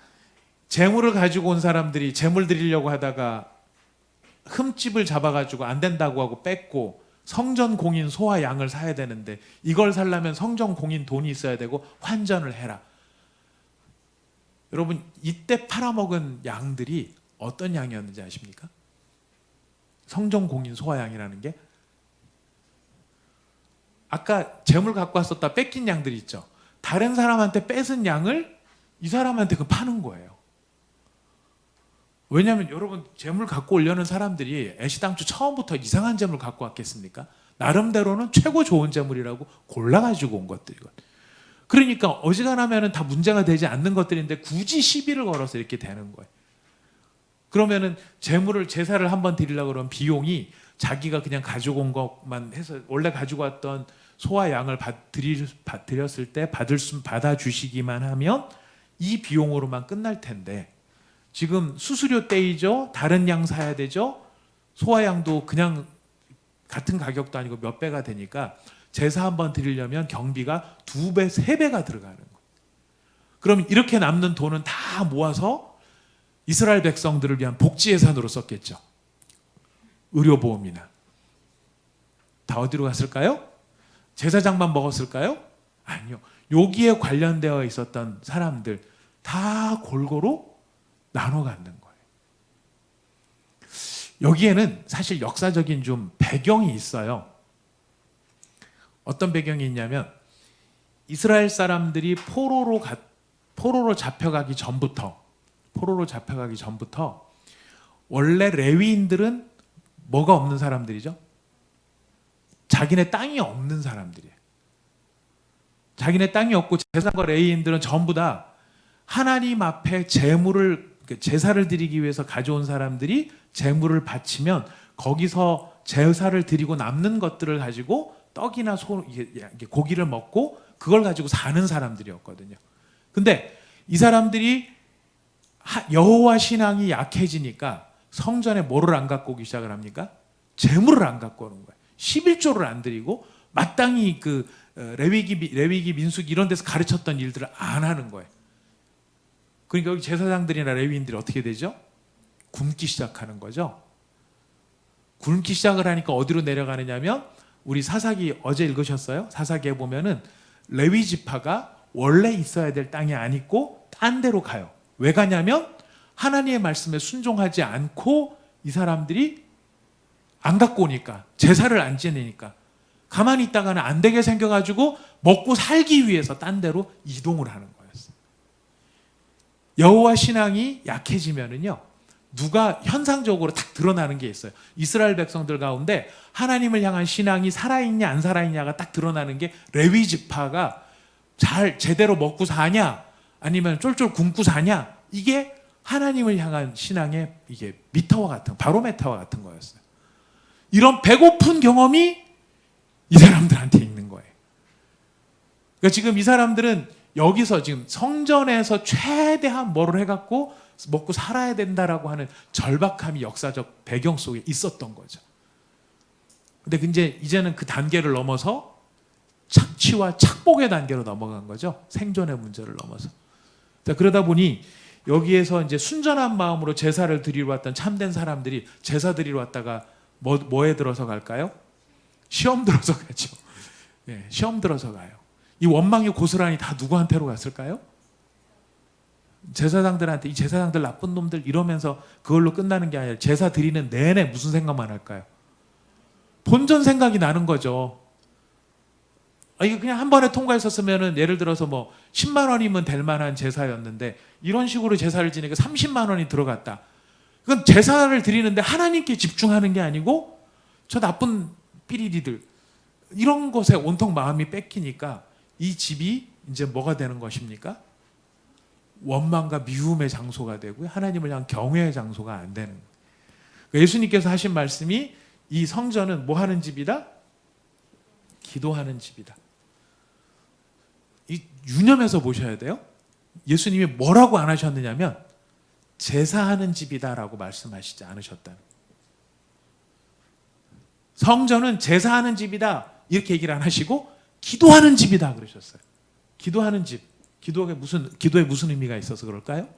재물을 가지고 온 사람들이 재물 드리려고 하다가 흠집을 잡아가지고 안 된다고 하고 뺏고 성전 공인 소와 양을 사야 되는데 이걸 살려면 성전 공인 돈이 있어야 되고 환전을 해라. 여러분 이때 팔아먹은 양들이 어떤 양이었는지 아십니까? 성전 공인 소와 양이라는 게 아까 재물 갖고 왔었다 뺏긴 양들이 있죠. 다른 사람한테 뺏은 양을 이 사람한테 그 파는 거예요. 왜냐하면 여러분 재물 갖고 오려는 사람들이 애시당초 처음부터 이상한 재물 갖고 왔겠습니까? 나름대로는 최고 좋은 재물이라고 골라가지고 온 것들이거든요. 그러니까 어지간하면 다 문제가 되지 않는 것들인데 굳이 시비를 걸어서 이렇게 되는 거예요. 그러면은 제사를 한번 드리려고 그러면 비용이 자기가 그냥 가지고 온 것만 해서 원래 가지고 왔던 소와 양을 드렸을 때 받아주시기만 하면 이 비용으로만 끝날 텐데 지금 수수료 떼이죠. 다른 양 사야 되죠. 소와 양도 그냥 같은 가격도 아니고 몇 배가 되니까 제사 한번 드리려면 경비가 2배, 3배가 들어가는 거예요. 그럼 이렇게 남는 돈은 다 모아서 이스라엘 백성들을 위한 복지 예산으로 썼겠죠. 의료보험이나. 다 어디로 갔을까요? 제사장만 먹었을까요? 아니요. 여기에 관련되어 있었던 사람들 다 골고루 나눠 갖는 거예요. 여기에는 사실 역사적인 좀 배경이 있어요. 어떤 배경이 있냐면 이스라엘 사람들이 포로로 잡혀가기 전부터 원래 레위인들은 뭐가 없는 사람들이죠? 자기네 땅이 없는 사람들이에요. 자기네 땅이 없고 제사장과 레위인들은 전부 다 하나님 앞에 제사를 드리기 위해서 가져온 사람들이 제물을 바치면 거기서 제사를 드리고 남는 것들을 가지고 떡이나 고기를 먹고 그걸 가지고 사는 사람들이었거든요. 근데 이 사람들이 여호와 신앙이 약해지니까 성전에 뭐를 안 갖고 오기 시작을 합니까? 제물을 안 갖고 오는 거예요. 11조를 안 드리고 마땅히 그 레위기 민수기 이런 데서 가르쳤던 일들을 안 하는 거예요. 그러니까 여기 제사장들이나 레위인들이 어떻게 되죠? 굶기 시작하는 거죠. 굶기 시작을 하니까 어디로 내려가느냐면 우리 사사기 어제 읽으셨어요? 사사기에 보면은 레위 지파가 원래 있어야 될 땅에 안 있고 딴 데로 가요. 왜 가냐면 하나님의 말씀에 순종하지 않고 이 사람들이 안 갖고 오니까, 제사를 안 지내니까 가만히 있다가는 안 되게 생겨가지고 먹고 살기 위해서 딴 데로 이동을 하는 거였어요. 여호와 신앙이 약해지면은요, 누가 현상적으로 딱 드러나는 게 있어요. 이스라엘 백성들 가운데 하나님을 향한 신앙이 살아있냐 안 살아있냐가 딱 드러나는 게, 레위 지파가 잘 제대로 먹고 사냐 아니면 쫄쫄 굶고 사냐, 이게 하나님을 향한 신앙의 이게 미터와 같은, 바로메타와 같은 거였어요. 이런 배고픈 경험이 이 사람들한테 있는 거예요. 그러니까 지금 이 사람들은 여기서 지금 성전에서 최대한 뭐를 해갖고 먹고 살아야 된다라고 하는 절박함이 역사적 배경 속에 있었던 거죠. 근데 이제는 그 단계를 넘어서 착취와 착복의 단계로 넘어간 거죠. 생존의 문제를 넘어서. 자, 그러다 보니 여기에서 이제 순전한 마음으로 제사를 드리러 왔던 참된 사람들이 제사 드리러 왔다가 뭐에 들어서 갈까요? 시험 들어서 가죠. 네, 시험 들어서 가요. 이 원망이 고스란히 다 누구한테로 갔을까요? 제사장들한테. 이 제사장들 나쁜 놈들 이러면서 그걸로 끝나는 게 아니라 제사 드리는 내내 무슨 생각만 할까요? 본전 생각이 나는 거죠. 이게 그냥 한 번에 통과했었으면은, 예를 들어서 뭐 10만 원이면 될 만한 제사였는데 이런 식으로 제사를 지니까 30만 원이 들어갔다. 그건 제사를 드리는데 하나님께 집중하는 게 아니고 저 나쁜 삐리리들 이런 것에 온통 마음이 뺏기니까 이 집이 이제 뭐가 되는 것입니까? 원망과 미움의 장소가 되고요, 하나님을 향한 경외의 장소가 안 되는 거예요. 예수님께서 하신 말씀이, 이 성전은 뭐 하는 집이다? 기도하는 집이다. 이 유념해서 보셔야 돼요. 예수님이 뭐라고 안 하셨느냐면 제사하는 집이다라고 말씀하시지 않으셨다는. 성전은 제사하는 집이다 이렇게 얘기를 안 하시고 기도하는 집이다 그러셨어요. 기도하는 집. 기도에 무슨 의미가 있어서 그럴까요?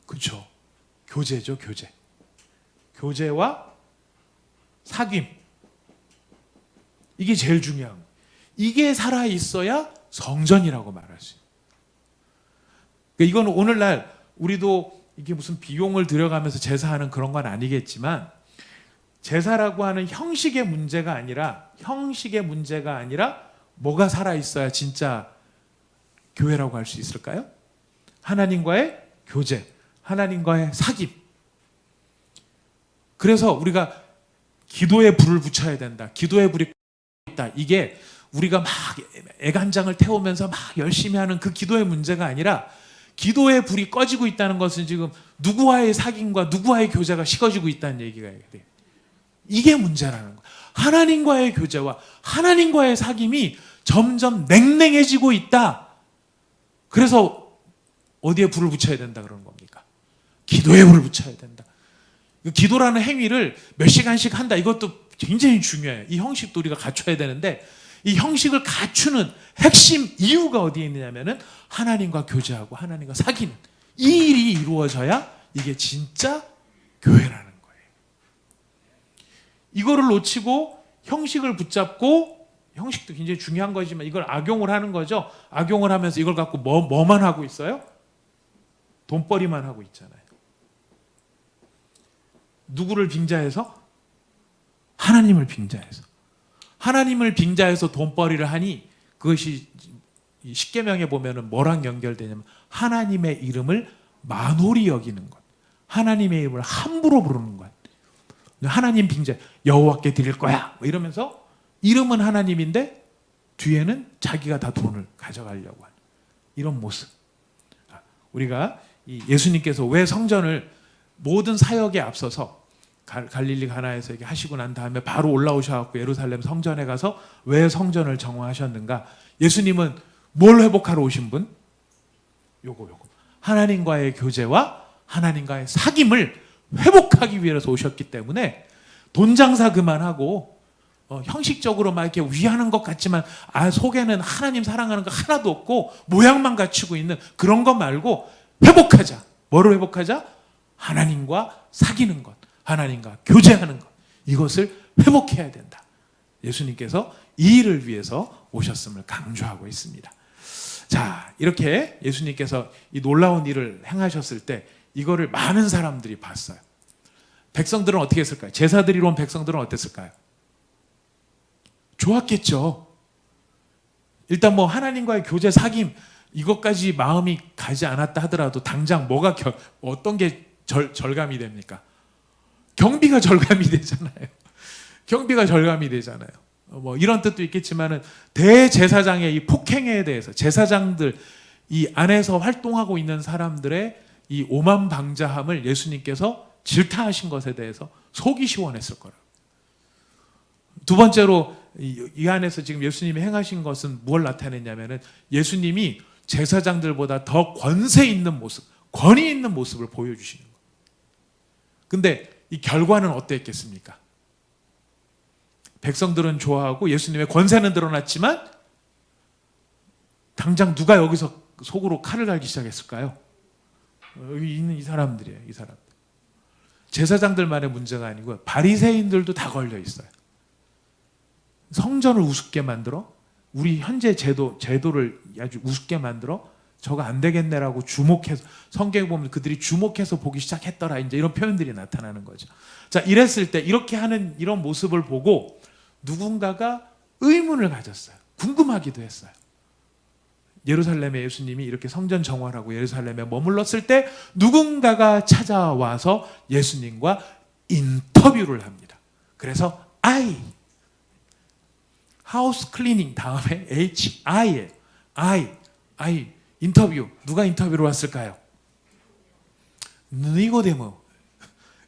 그렇죠. 교제죠, 교제. 교제와 사귐. 이게 제일 중요한 거예요. 이게 살아있어야 성전이라고 말할 수 있어요. 그러니까 이건 오늘날 우리도 이게 무슨 비용을 들여가면서 제사하는 그런 건 아니겠지만, 제사라고 하는 형식의 문제가 아니라 뭐가 살아있어야 진짜 교회라고 할 수 있을까요? 하나님과의 교제, 하나님과의 사귐. 그래서 우리가 기도에 불을 붙여야 된다, 기도의 불이 있다, 이게 우리가 막 애간장을 태우면서 막 열심히 하는 그 기도의 문제가 아니라, 기도의 불이 꺼지고 있다는 것은 지금 누구와의 사귐과 누구와의 교제가 식어지고 있다는 얘기가 돼요. 이게 문제라는 거예요. 하나님과의 교제와 하나님과의 사귐이 점점 냉랭해지고 있다. 그래서 어디에 불을 붙여야 된다 그러는 겁니까? 기도에 불을 붙여야 된다. 기도라는 행위를 몇 시간씩 한다, 이것도 굉장히 중요해요. 이 형식도 우리가 갖춰야 되는데, 이 형식을 갖추는 핵심 이유가 어디에 있느냐면은 하나님과 교제하고 하나님과 사귀는 이 일이 이루어져야 이게 진짜 교회라는 거예요. 이거를 놓치고 형식을 붙잡고, 형식도 굉장히 중요한 거지만 이걸 악용을 하는 거죠. 악용을 하면서 이걸 갖고 뭐만 하고 있어요? 돈벌이만 하고 있잖아요. 누구를 빙자해서? 하나님을 빙자해서. 하나님을 빙자해서 돈벌이를 하니 그것이 십계명에 보면은 뭐랑 연결되냐면 하나님의 이름을 만홀히 여기는 것, 하나님의 이름을 함부로 부르는 것. 하나님 빙자, 여호와께 드릴 거야 뭐 이러면서 이름은 하나님인데 뒤에는 자기가 다 돈을 가져가려고 하는 이런 모습. 우리가 예수님께서 왜 성전을 모든 사역에 앞서서 갈릴리 가나에서 이렇게 하시고 난 다음에 바로 올라오셔서 예루살렘 성전에 가서 왜 성전을 정화하셨는가? 예수님은 뭘 회복하러 오신 분? 요거 하나님과의 교제와 하나님과의 사귐을 회복하기 위해서 오셨기 때문에 돈 장사 그만하고 형식적으로 막 이렇게 위하는 것 같지만 속에는 하나님 사랑하는 거 하나도 없고 모양만 갖추고 있는 그런 것 말고 회복하자. 뭐를 회복하자? 하나님과 사귀는 것, 하나님과 교제하는 것, 이것을 회복해야 된다. 예수님께서 이 일을 위해서 오셨음을 강조하고 있습니다. 자, 이렇게 예수님께서 이 놀라운 일을 행하셨을 때 이거를 많은 사람들이 봤어요. 백성들은 어떻게 했을까요? 제사 드리러 온 백성들은 어땠을까요? 좋았겠죠. 일단 뭐 하나님과의 교제 사귐 이것까지 마음이 가지 않았다 하더라도 당장 어떤 게 절감이 됩니까? 경비가 절감이 되잖아요. 경비가 절감이 되잖아요. 뭐 이런 뜻도 있겠지만은 대제사장의 이 폭행에 대해서 제사장들 이 안에서 활동하고 있는 사람들의 이 오만방자함을 예수님께서 질타하신 것에 대해서 속이 시원했을 거라고. 두 번째로 이 안에서 지금 예수님이 행하신 것은 무엇을 나타냈냐면은 예수님이 제사장들보다 더 권세 있는 모습, 권위 있는 모습을 보여주시는 거예요. 근데 이 결과는 어땠겠습니까? 백성들은 좋아하고 예수님의 권세는 드러났지만 당장 누가 여기서 속으로 칼을 갈기 시작했을까요? 여기 있는 이 사람들이에요. 이 사람들. 제사장들만의 문제가 아니고 바리새인들도 다 걸려 있어요. 성전을 우습게 만들어 우리 현재 제도를 아주 우습게 만들어 저거 안 되겠네라고 주목해서 성경에 보면 그들이 주목해서 보기 시작했더라 이제 이런 표현들이 나타나는 거죠. 자, 이랬을 때 이렇게 하는 이런 모습을 보고 누군가가 의문을 가졌어요. 궁금하기도 했어요. 예루살렘에 예수님이 이렇게 성전 정화하고 예루살렘에 머물렀을 때 누군가가 찾아와서 예수님과 인터뷰를 합니다. 그래서 하우스 클리닝 다음에 HI에 I 인터뷰. 누가 인터뷰로 왔을까요?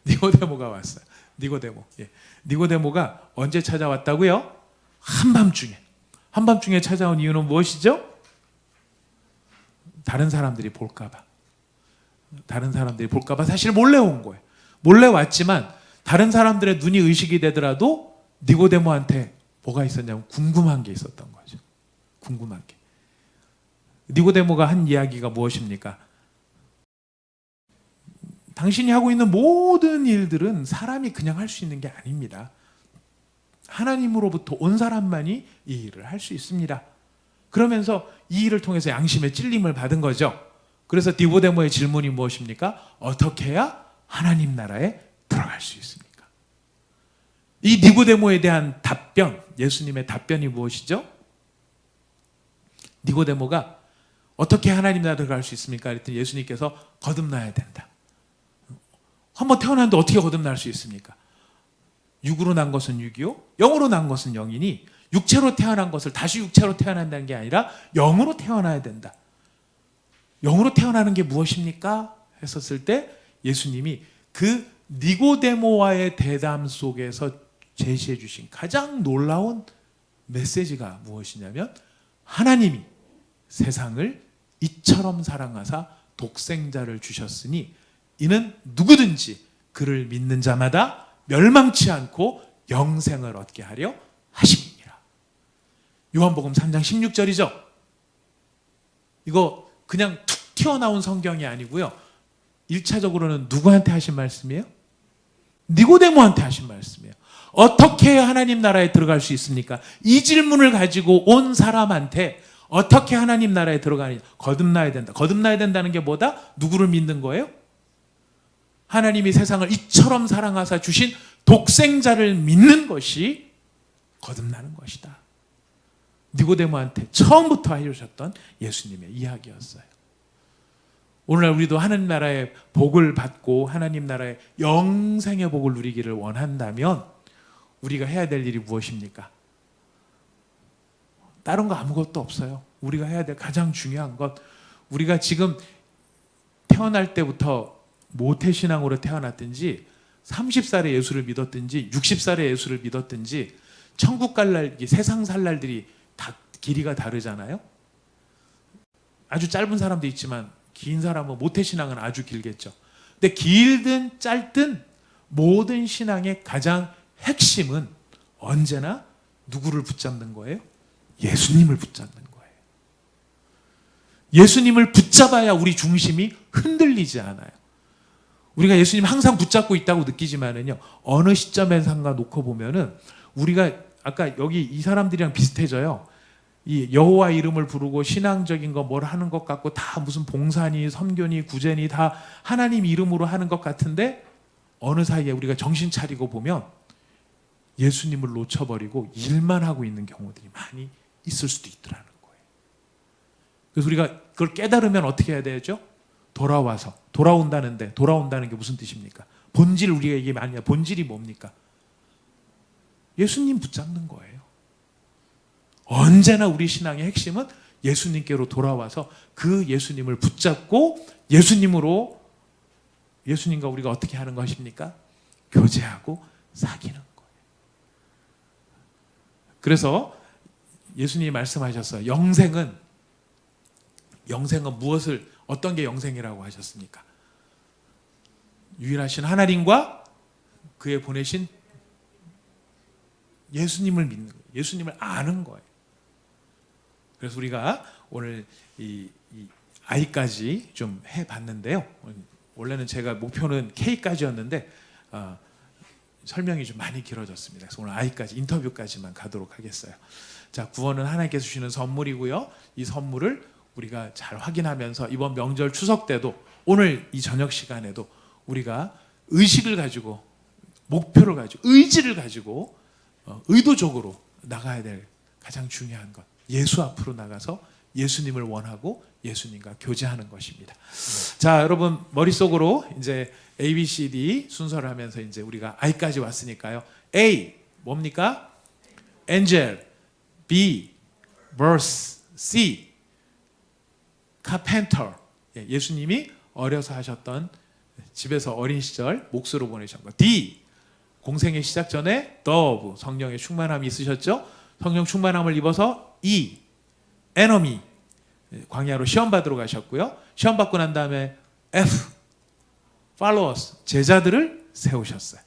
니고데모가 왔어요. 니고데모. 예. 니고데모가 언제 찾아왔다고요? 한밤중에 찾아온 이유는 무엇이죠? 다른 사람들이 볼까봐 사실 몰래 온 거예요. 몰래 왔지만 다른 사람들의 눈이 의식이 되더라도 니고데모한테 뭐가 있었냐면 궁금한 게 있었던 거죠. 궁금한 게. 니고데모가 한 이야기가 무엇입니까? 당신이 하고 있는 모든 일들은 사람이 그냥 할 수 있는 게 아닙니다. 하나님으로부터 온 사람만이 이 일을 할 수 있습니다. 그러면서 이 일을 통해서 양심의 찔림을 받은 거죠. 그래서 니고데모의 질문이 무엇입니까? 어떻게 해야 하나님 나라에 들어갈 수 있습니까? 이 니고데모에 대한 답변, 예수님의 답변이 무엇이죠? 니고데모가 어떻게 하나님 나라에 들어갈 수 있습니까? 그랬더니 예수님께서 거듭나야 된다. 한번 태어났는데 어떻게 거듭날 수 있습니까? 육으로 난 것은 육이요, 영으로 난 것은 영이니 육체로 태어난 것을 다시 육체로 태어난다는 게 아니라 영으로 태어나야 된다. 영으로 태어나는 게 무엇입니까? 했었을 때 예수님이 그 니고데모와의 대담 속에서 제시해 주신 가장 놀라운 메시지가 무엇이냐면 하나님이 세상을 이처럼 사랑하사 독생자를 주셨으니 이는 누구든지 그를 믿는 자마다 멸망치 않고 영생을 얻게 하려 하심이니라. 요한복음 3장 16절이죠. 이거 그냥 툭 튀어나온 성경이 아니고요. 1차적으로는 누구한테 하신 말씀이에요? 니고데모한테 하신 말씀이에요. 어떻게 하나님 나라에 들어갈 수 있습니까? 이 질문을 가지고 온 사람한테 어떻게 하나님 나라에 들어가느냐? 거듭나야 된다. 거듭나야 된다는 게 뭐다? 누구를 믿는 거예요? 하나님이 세상을 이처럼 사랑하사 주신 독생자를 믿는 것이 거듭나는 것이다. 니고데모한테 처음부터 해주셨던 예수님의 이야기였어요. 오늘날 우리도 하나님 나라의 복을 받고 하나님 나라의 영생의 복을 누리기를 원한다면 우리가 해야 될 일이 무엇입니까? 다른 거 아무것도 없어요. 우리가 해야 될 가장 중요한 것, 우리가 지금 태어날 때부터 모태신앙으로 태어났든지 30살에 예수를 믿었든지 60살에 예수를 믿었든지 천국 갈 날, 세상 살 날들이 다 길이가 다르잖아요. 아주 짧은 사람도 있지만 긴 사람은 모태신앙은 아주 길겠죠. 근데 길든 짧든 모든 신앙의 가장 핵심은 언제나 누구를 붙잡는 거예요? 예수님을 붙잡는 거예요. 예수님을 붙잡아야 우리 중심이 흔들리지 않아요. 우리가 예수님 항상 붙잡고 있다고 느끼지만은요, 어느 시점에 상가 놓고 보면은 우리가 아까 여기 이 사람들이랑 비슷해져요. 이 여호와 이름을 부르고 신앙적인 거 뭘 하는 것 같고 다 무슨 봉사니 섬교니 구제니 다 하나님 이름으로 하는 것 같은데 어느 사이에 우리가 정신 차리고 보면 예수님을 놓쳐버리고 일만 하고 있는 경우들이 많이 있을 수도 있더라는 거예요. 그래서 우리가 그걸 깨달으면 어떻게 해야 되죠? 돌아와서, 돌아온다는데, 돌아온다는 게 무슨 뜻입니까? 본질, 우리가 이게 아니야. 본질이 뭡니까? 예수님 붙잡는 거예요. 언제나 우리 신앙의 핵심은 예수님께로 돌아와서 그 예수님을 붙잡고 예수님과 우리가 어떻게 하는 것입니까? 교제하고 사귀는 거예요. 그래서 예수님이 말씀하셨어요. 영생은 어떤 게 영생이라고 하셨습니까? 유일하신 하나님과 그의 보내신 예수님을 믿는 거예요. 예수님을 아는 거예요. 그래서 우리가 오늘 이 I까지 좀 해봤는데요. 원래는 제가 목표는 K까지였는데 설명이 좀 많이 길어졌습니다. 그래서 오늘 I까지, 인터뷰까지만 가도록 하겠어요. 자, 구원은 하나님께서 주시는 선물이고요. 이 선물을 우리가 잘 확인하면서 이번 명절 추석 때도 오늘 이 저녁 시간에도 우리가 의식을 가지고, 목표를 가지고, 의지를 가지고 의도적으로 나가야 될 가장 중요한 것, 예수 앞으로 나가서 예수님을 원하고 예수님과 교제하는 것입니다. 자, 여러분 머릿속으로 이제 A, B, C, D 순서를 하면서 이제 우리가 I까지 왔으니까요. A 뭡니까? Angel. B verse. C carpenter. 예수님이 어려서 하셨던, 집에서 어린 시절 몫으로 보내신 것. D 공생의 시작 전에 dove, 성령의 충만함이 있으셨죠? 성령 충만함을 입어서 E enemy, 광야로 시험 받으러 가셨고요. 시험 받고 난 다음에 F followers, 제자들을 세우셨어요.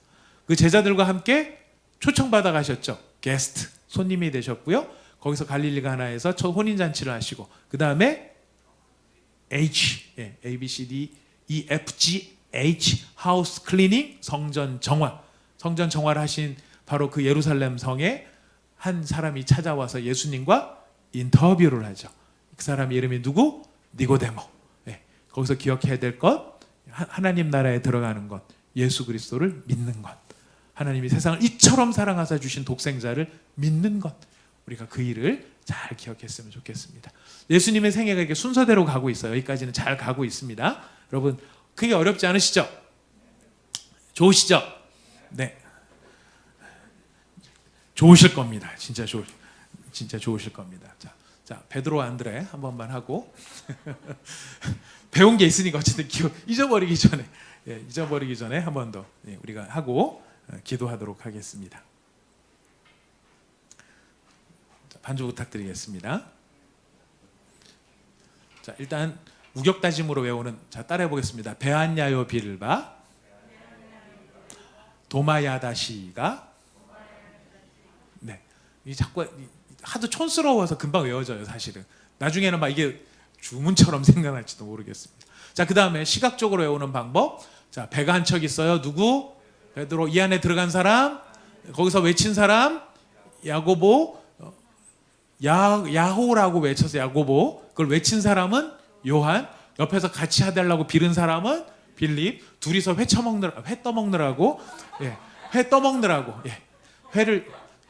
그 제자들과 함께 초청받아 가셨죠. 게스트, 손님이 되셨고요. 거기서 갈릴리 가나에서 첫 혼인잔치를 하시고, 그 다음에 H, A, B, C, D, E, F, G, H, 하우스 클리닝, 성전 정화. 성전 정화를 하신 바로 그 예루살렘 성에 한 사람이 찾아와서 예수님과 인터뷰를 하죠. 그 사람 이름이 누구? 니고데모. 거기서 기억해야 될 것, 하나님 나라에 들어가는 것, 예수 그리스도를 믿는 것, 하나님이 세상을 이처럼 사랑하사 주신 독생자를 믿는 것, 우리가 그 일을 잘 기억했으면 좋겠습니다. 예수님의 생애가 이렇게 순서대로 가고 있어요. 여기까지는 잘 가고 있습니다. 여러분 그게 어렵지 않으시죠? 좋으시죠? 네, 좋으실 겁니다. 진짜 좋으실 겁니다. 자, 베드로 안드레 한 번만 하고 배운 게 있으니까 어쨌든 잊어버리기 전에 한 번 더 우리가 하고 기도하도록 하겠습니다. 자, 반주 부탁드리겠습니다. 자, 일단 우격다짐으로 외우는, 자, 따라해 보겠습니다. 베안야요 빌바 도마야다시가. 네, 이 자꾸 하도 촌스러워서 금방 외워져요. 사실은 나중에는 막 이게 주문처럼 생각날지도 모르겠습니다. 자, 그 다음에 시각적으로 외우는 방법. 자, 배가 한 척 있어요. 누구? 베드로. 이 안에 들어간 사람, 거기서 외친 사람 야고보, 야호라고 외쳐서 야고보. 그걸 외친 사람은 요한. 옆에서 같이 해달라고 빌은 사람은 빌립. 둘이서 회 떠먹느라고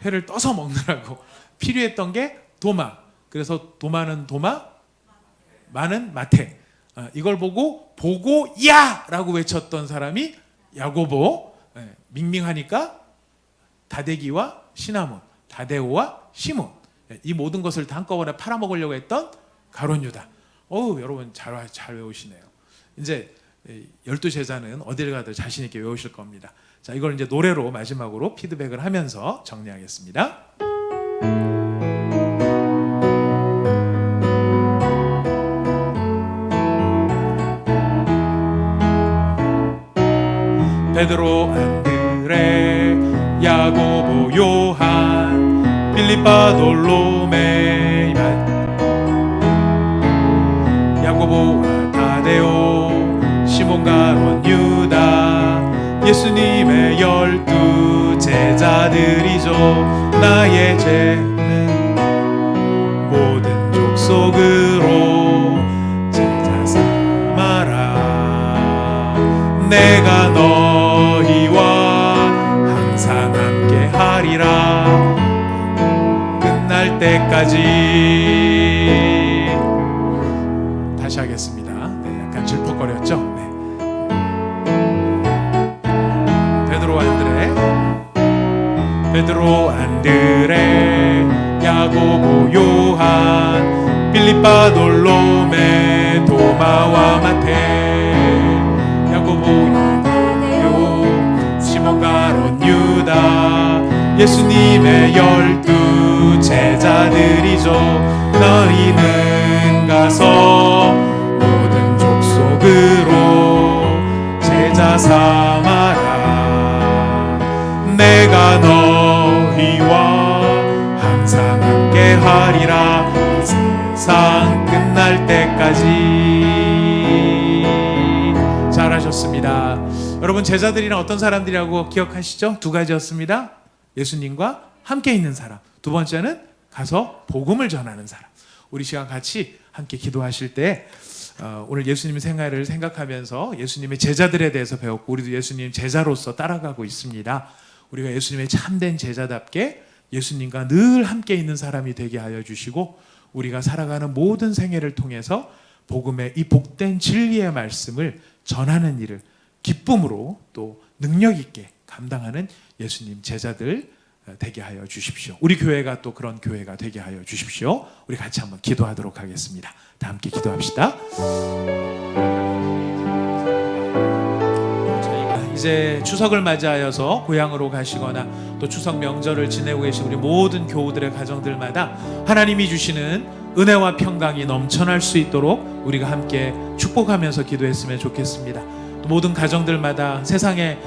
회를 떠서 먹느라고 필요했던 게 도마. 그래서 도마는 도마, 마는 마태. 이걸 보고 야라고 외쳤던 사람이 야고보. 밍밍하니까 다대기와 시나몬, 다데오와 시몬. 이 모든 것을 다 한꺼번에 팔아먹으려고 했던 가룟 유다. 여러분 잘 외우시네요. 이제 12제자는 어딜 가도 자신 있게 외우실 겁니다. 자, 이걸 이제 노래로 마지막으로 피드백을 하면서 정리하겠습니다. 베드로, 안드레, 야고보, 요한, 빌립, 바돌로메, 야고보와 다데오, 시몬, 가롯, 유다, 예수님의 12 제자들이죠. 나의 죄는 모든 족속으로 제자 삼아라. 내가 너희 때까지. 다시 하겠습니다. 네, 약간 질퍽거렸죠? 네. 베드로 안드레 야고보 요한 빌립바 돌로메 도마와 마테 야고보 요한요 시몬 가롯 유다 예수님의 12 제자들이죠. 너희는 가서 모든 족속으로 제자 삼아라. 내가 너희와 항상 함께 하리라. 세상 끝날 때까지. 잘하셨습니다. 여러분, 제자들이란 어떤 사람들이라고 기억하시죠? 두 가지였습니다. 예수님과 함께 있는 사람, 두 번째는 가서 복음을 전하는 사람. 우리 시간 같이 함께 기도하실 때 오늘 예수님 생활을 생각하면서 예수님의 제자들에 대해서 배웠고, 우리도 예수님 제자로서 따라가고 있습니다. 우리가 예수님의 참된 제자답게 예수님과 늘 함께 있는 사람이 되게 하여 주시고, 우리가 살아가는 모든 생애를 통해서 복음의 이 복된 진리의 말씀을 전하는 일을 기쁨으로 또 능력 있게 감당하는 예수님 제자들 되게 하여 주십시오. 우리 교회가 또 그런 교회가 되게 하여 주십시오. 우리 같이 한번 기도하도록 하겠습니다. 다 함께 기도합시다. 이제 추석을 맞이하여서 고향으로 가시거나 또 추석 명절을 지내고 계신 우리 모든 교우들의 가정들마다 하나님이 주시는 은혜와 평강이 넘쳐날 수 있도록 우리가 함께 축복하면서 기도했으면 좋겠습니다. 또 모든 가정들마다 세상에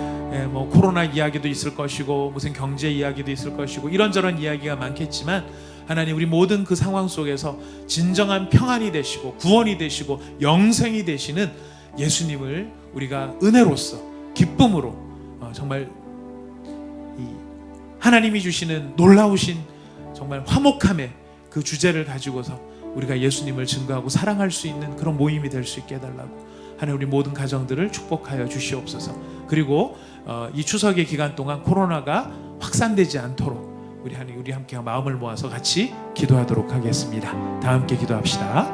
뭐 코로나 이야기도 있을 것이고 무슨 경제 이야기도 있을 것이고 이런저런 이야기가 많겠지만, 하나님 우리 모든 그 상황 속에서 진정한 평안이 되시고 구원이 되시고 영생이 되시는 예수님을 우리가 은혜로서 기쁨으로 정말 이 하나님이 주시는 놀라우신 정말 화목함의 그 주제를 가지고서 우리가 예수님을 증거하고 사랑할 수 있는 그런 모임이 될 수 있게 해달라고 하나님 우리 모든 가정들을 축복하여 주시옵소서. 그리고 이 추석의 기간 동안 코로나가 확산되지 않도록 우리 함께 마음을 모아서 같이 기도하도록 하겠습니다. 다 함께 기도합시다.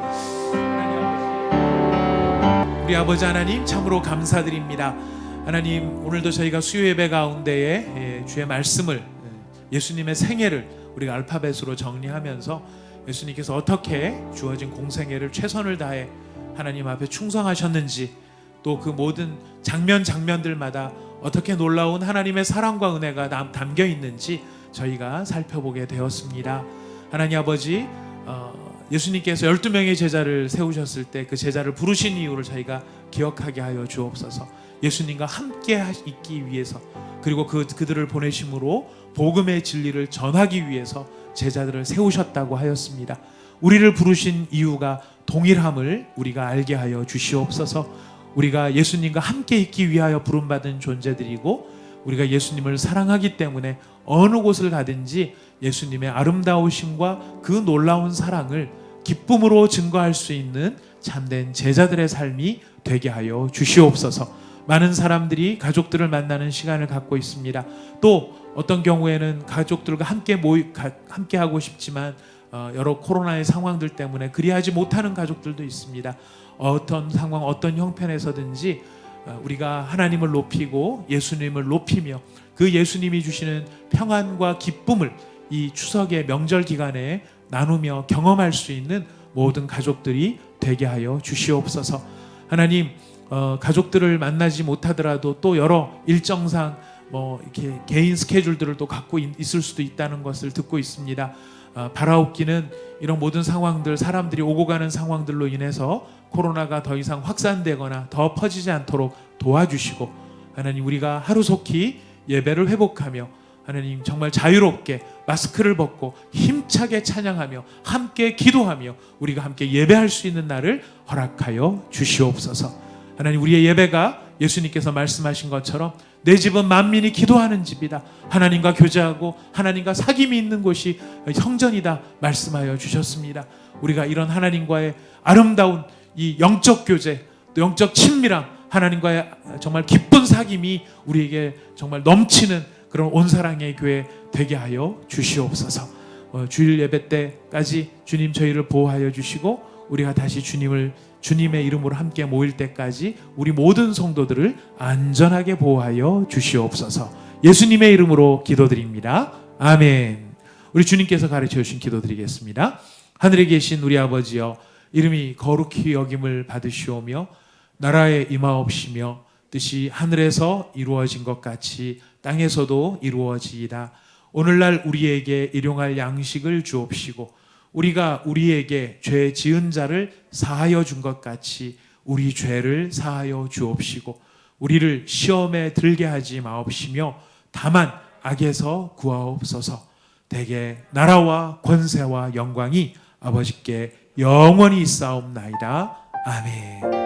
우리 아버지 하나님, 참으로 감사드립니다. 하나님, 오늘도 저희가 수요 예배 가운데에 주의 말씀을, 예수님의 생애를 우리가 알파벳으로 정리하면서 예수님께서 어떻게 주어진 공생애를 최선을 다해 하나님 앞에 충성하셨는지, 또 그 모든 장면들마다 어떻게 놀라운 하나님의 사랑과 은혜가 담겨 있는지 저희가 살펴보게 되었습니다. 하나님 아버지, 예수님께서 12명의 제자를 세우셨을 때 그 제자를 부르신 이유를 저희가 기억하게 하여 주옵소서. 예수님과 함께 있기 위해서, 그리고 그들을 보내심으로 복음의 진리를 전하기 위해서 제자들을 세우셨다고 하였습니다. 우리를 부르신 이유가 동일함을 우리가 알게 하여 주시옵소서. 우리가 예수님과 함께 있기 위하여 부름받은 존재들이고, 우리가 예수님을 사랑하기 때문에 어느 곳을 가든지 예수님의 아름다우심과 그 놀라운 사랑을 기쁨으로 증거할 수 있는 참된 제자들의 삶이 되게 하여 주시옵소서. 많은 사람들이 가족들을 만나는 시간을 갖고 있습니다. 또 어떤 경우에는 가족들과 함께 하고 싶지만 여러 코로나의 상황들 때문에 그리하지 못하는 가족들도 있습니다. 어떤 상황, 어떤 형편에서든지 우리가 하나님을 높이고 예수님을 높이며 그 예수님이 주시는 평안과 기쁨을 이 추석의 명절 기간에 나누며 경험할 수 있는 모든 가족들이 되게 하여 주시옵소서. 하나님, 가족들을 만나지 못하더라도 또 여러 일정상 이렇게 개인 스케줄들을 또 갖고 있을 수도 있다는 것을 듣고 있습니다. 바라옵기는 이런 모든 상황들, 사람들이 오고 가는 상황들로 인해서 코로나가 더 이상 확산되거나 더 퍼지지 않도록 도와주시고, 하나님 우리가 하루속히 예배를 회복하며 하나님 정말 자유롭게 마스크를 벗고 힘차게 찬양하며 함께 기도하며 우리가 함께 예배할 수 있는 날을 허락하여 주시옵소서. 하나님, 우리의 예배가 예수님께서 말씀하신 것처럼 내 집은 만민이 기도하는 집이다, 하나님과 교제하고 하나님과 사귐이 있는 곳이 성전이다 말씀하여 주셨습니다. 우리가 이런 하나님과의 아름다운 이 영적 교제, 또 영적 친밀함, 하나님과의 정말 기쁜 사귐이 우리에게 정말 넘치는 그런 온사랑의 교회 되게 하여 주시옵소서. 주일 예배 때까지 주님 저희를 보호하여 주시고 우리가 다시 주님의 이름으로 함께 모일 때까지 우리 모든 성도들을 안전하게 보호하여 주시옵소서. 예수님의 이름으로 기도드립니다. 아멘. 우리 주님께서 가르쳐 주신 기도드리겠습니다. 하늘에 계신 우리 아버지여, 이름이 거룩히 여김을 받으시오며 나라에 임하옵시며 뜻이 하늘에서 이루어진 것 같이 땅에서도 이루어지이다. 오늘날 우리에게 일용할 양식을 주옵시고 우리가 우리에게 죄 지은 자를 사하여 준 것 같이 우리 죄를 사하여 주옵시고 우리를 시험에 들게 하지 마옵시며 다만 악에서 구하옵소서. 대개 나라와 권세와 영광이 아버지께 영원히 있사옵나이다. 아멘.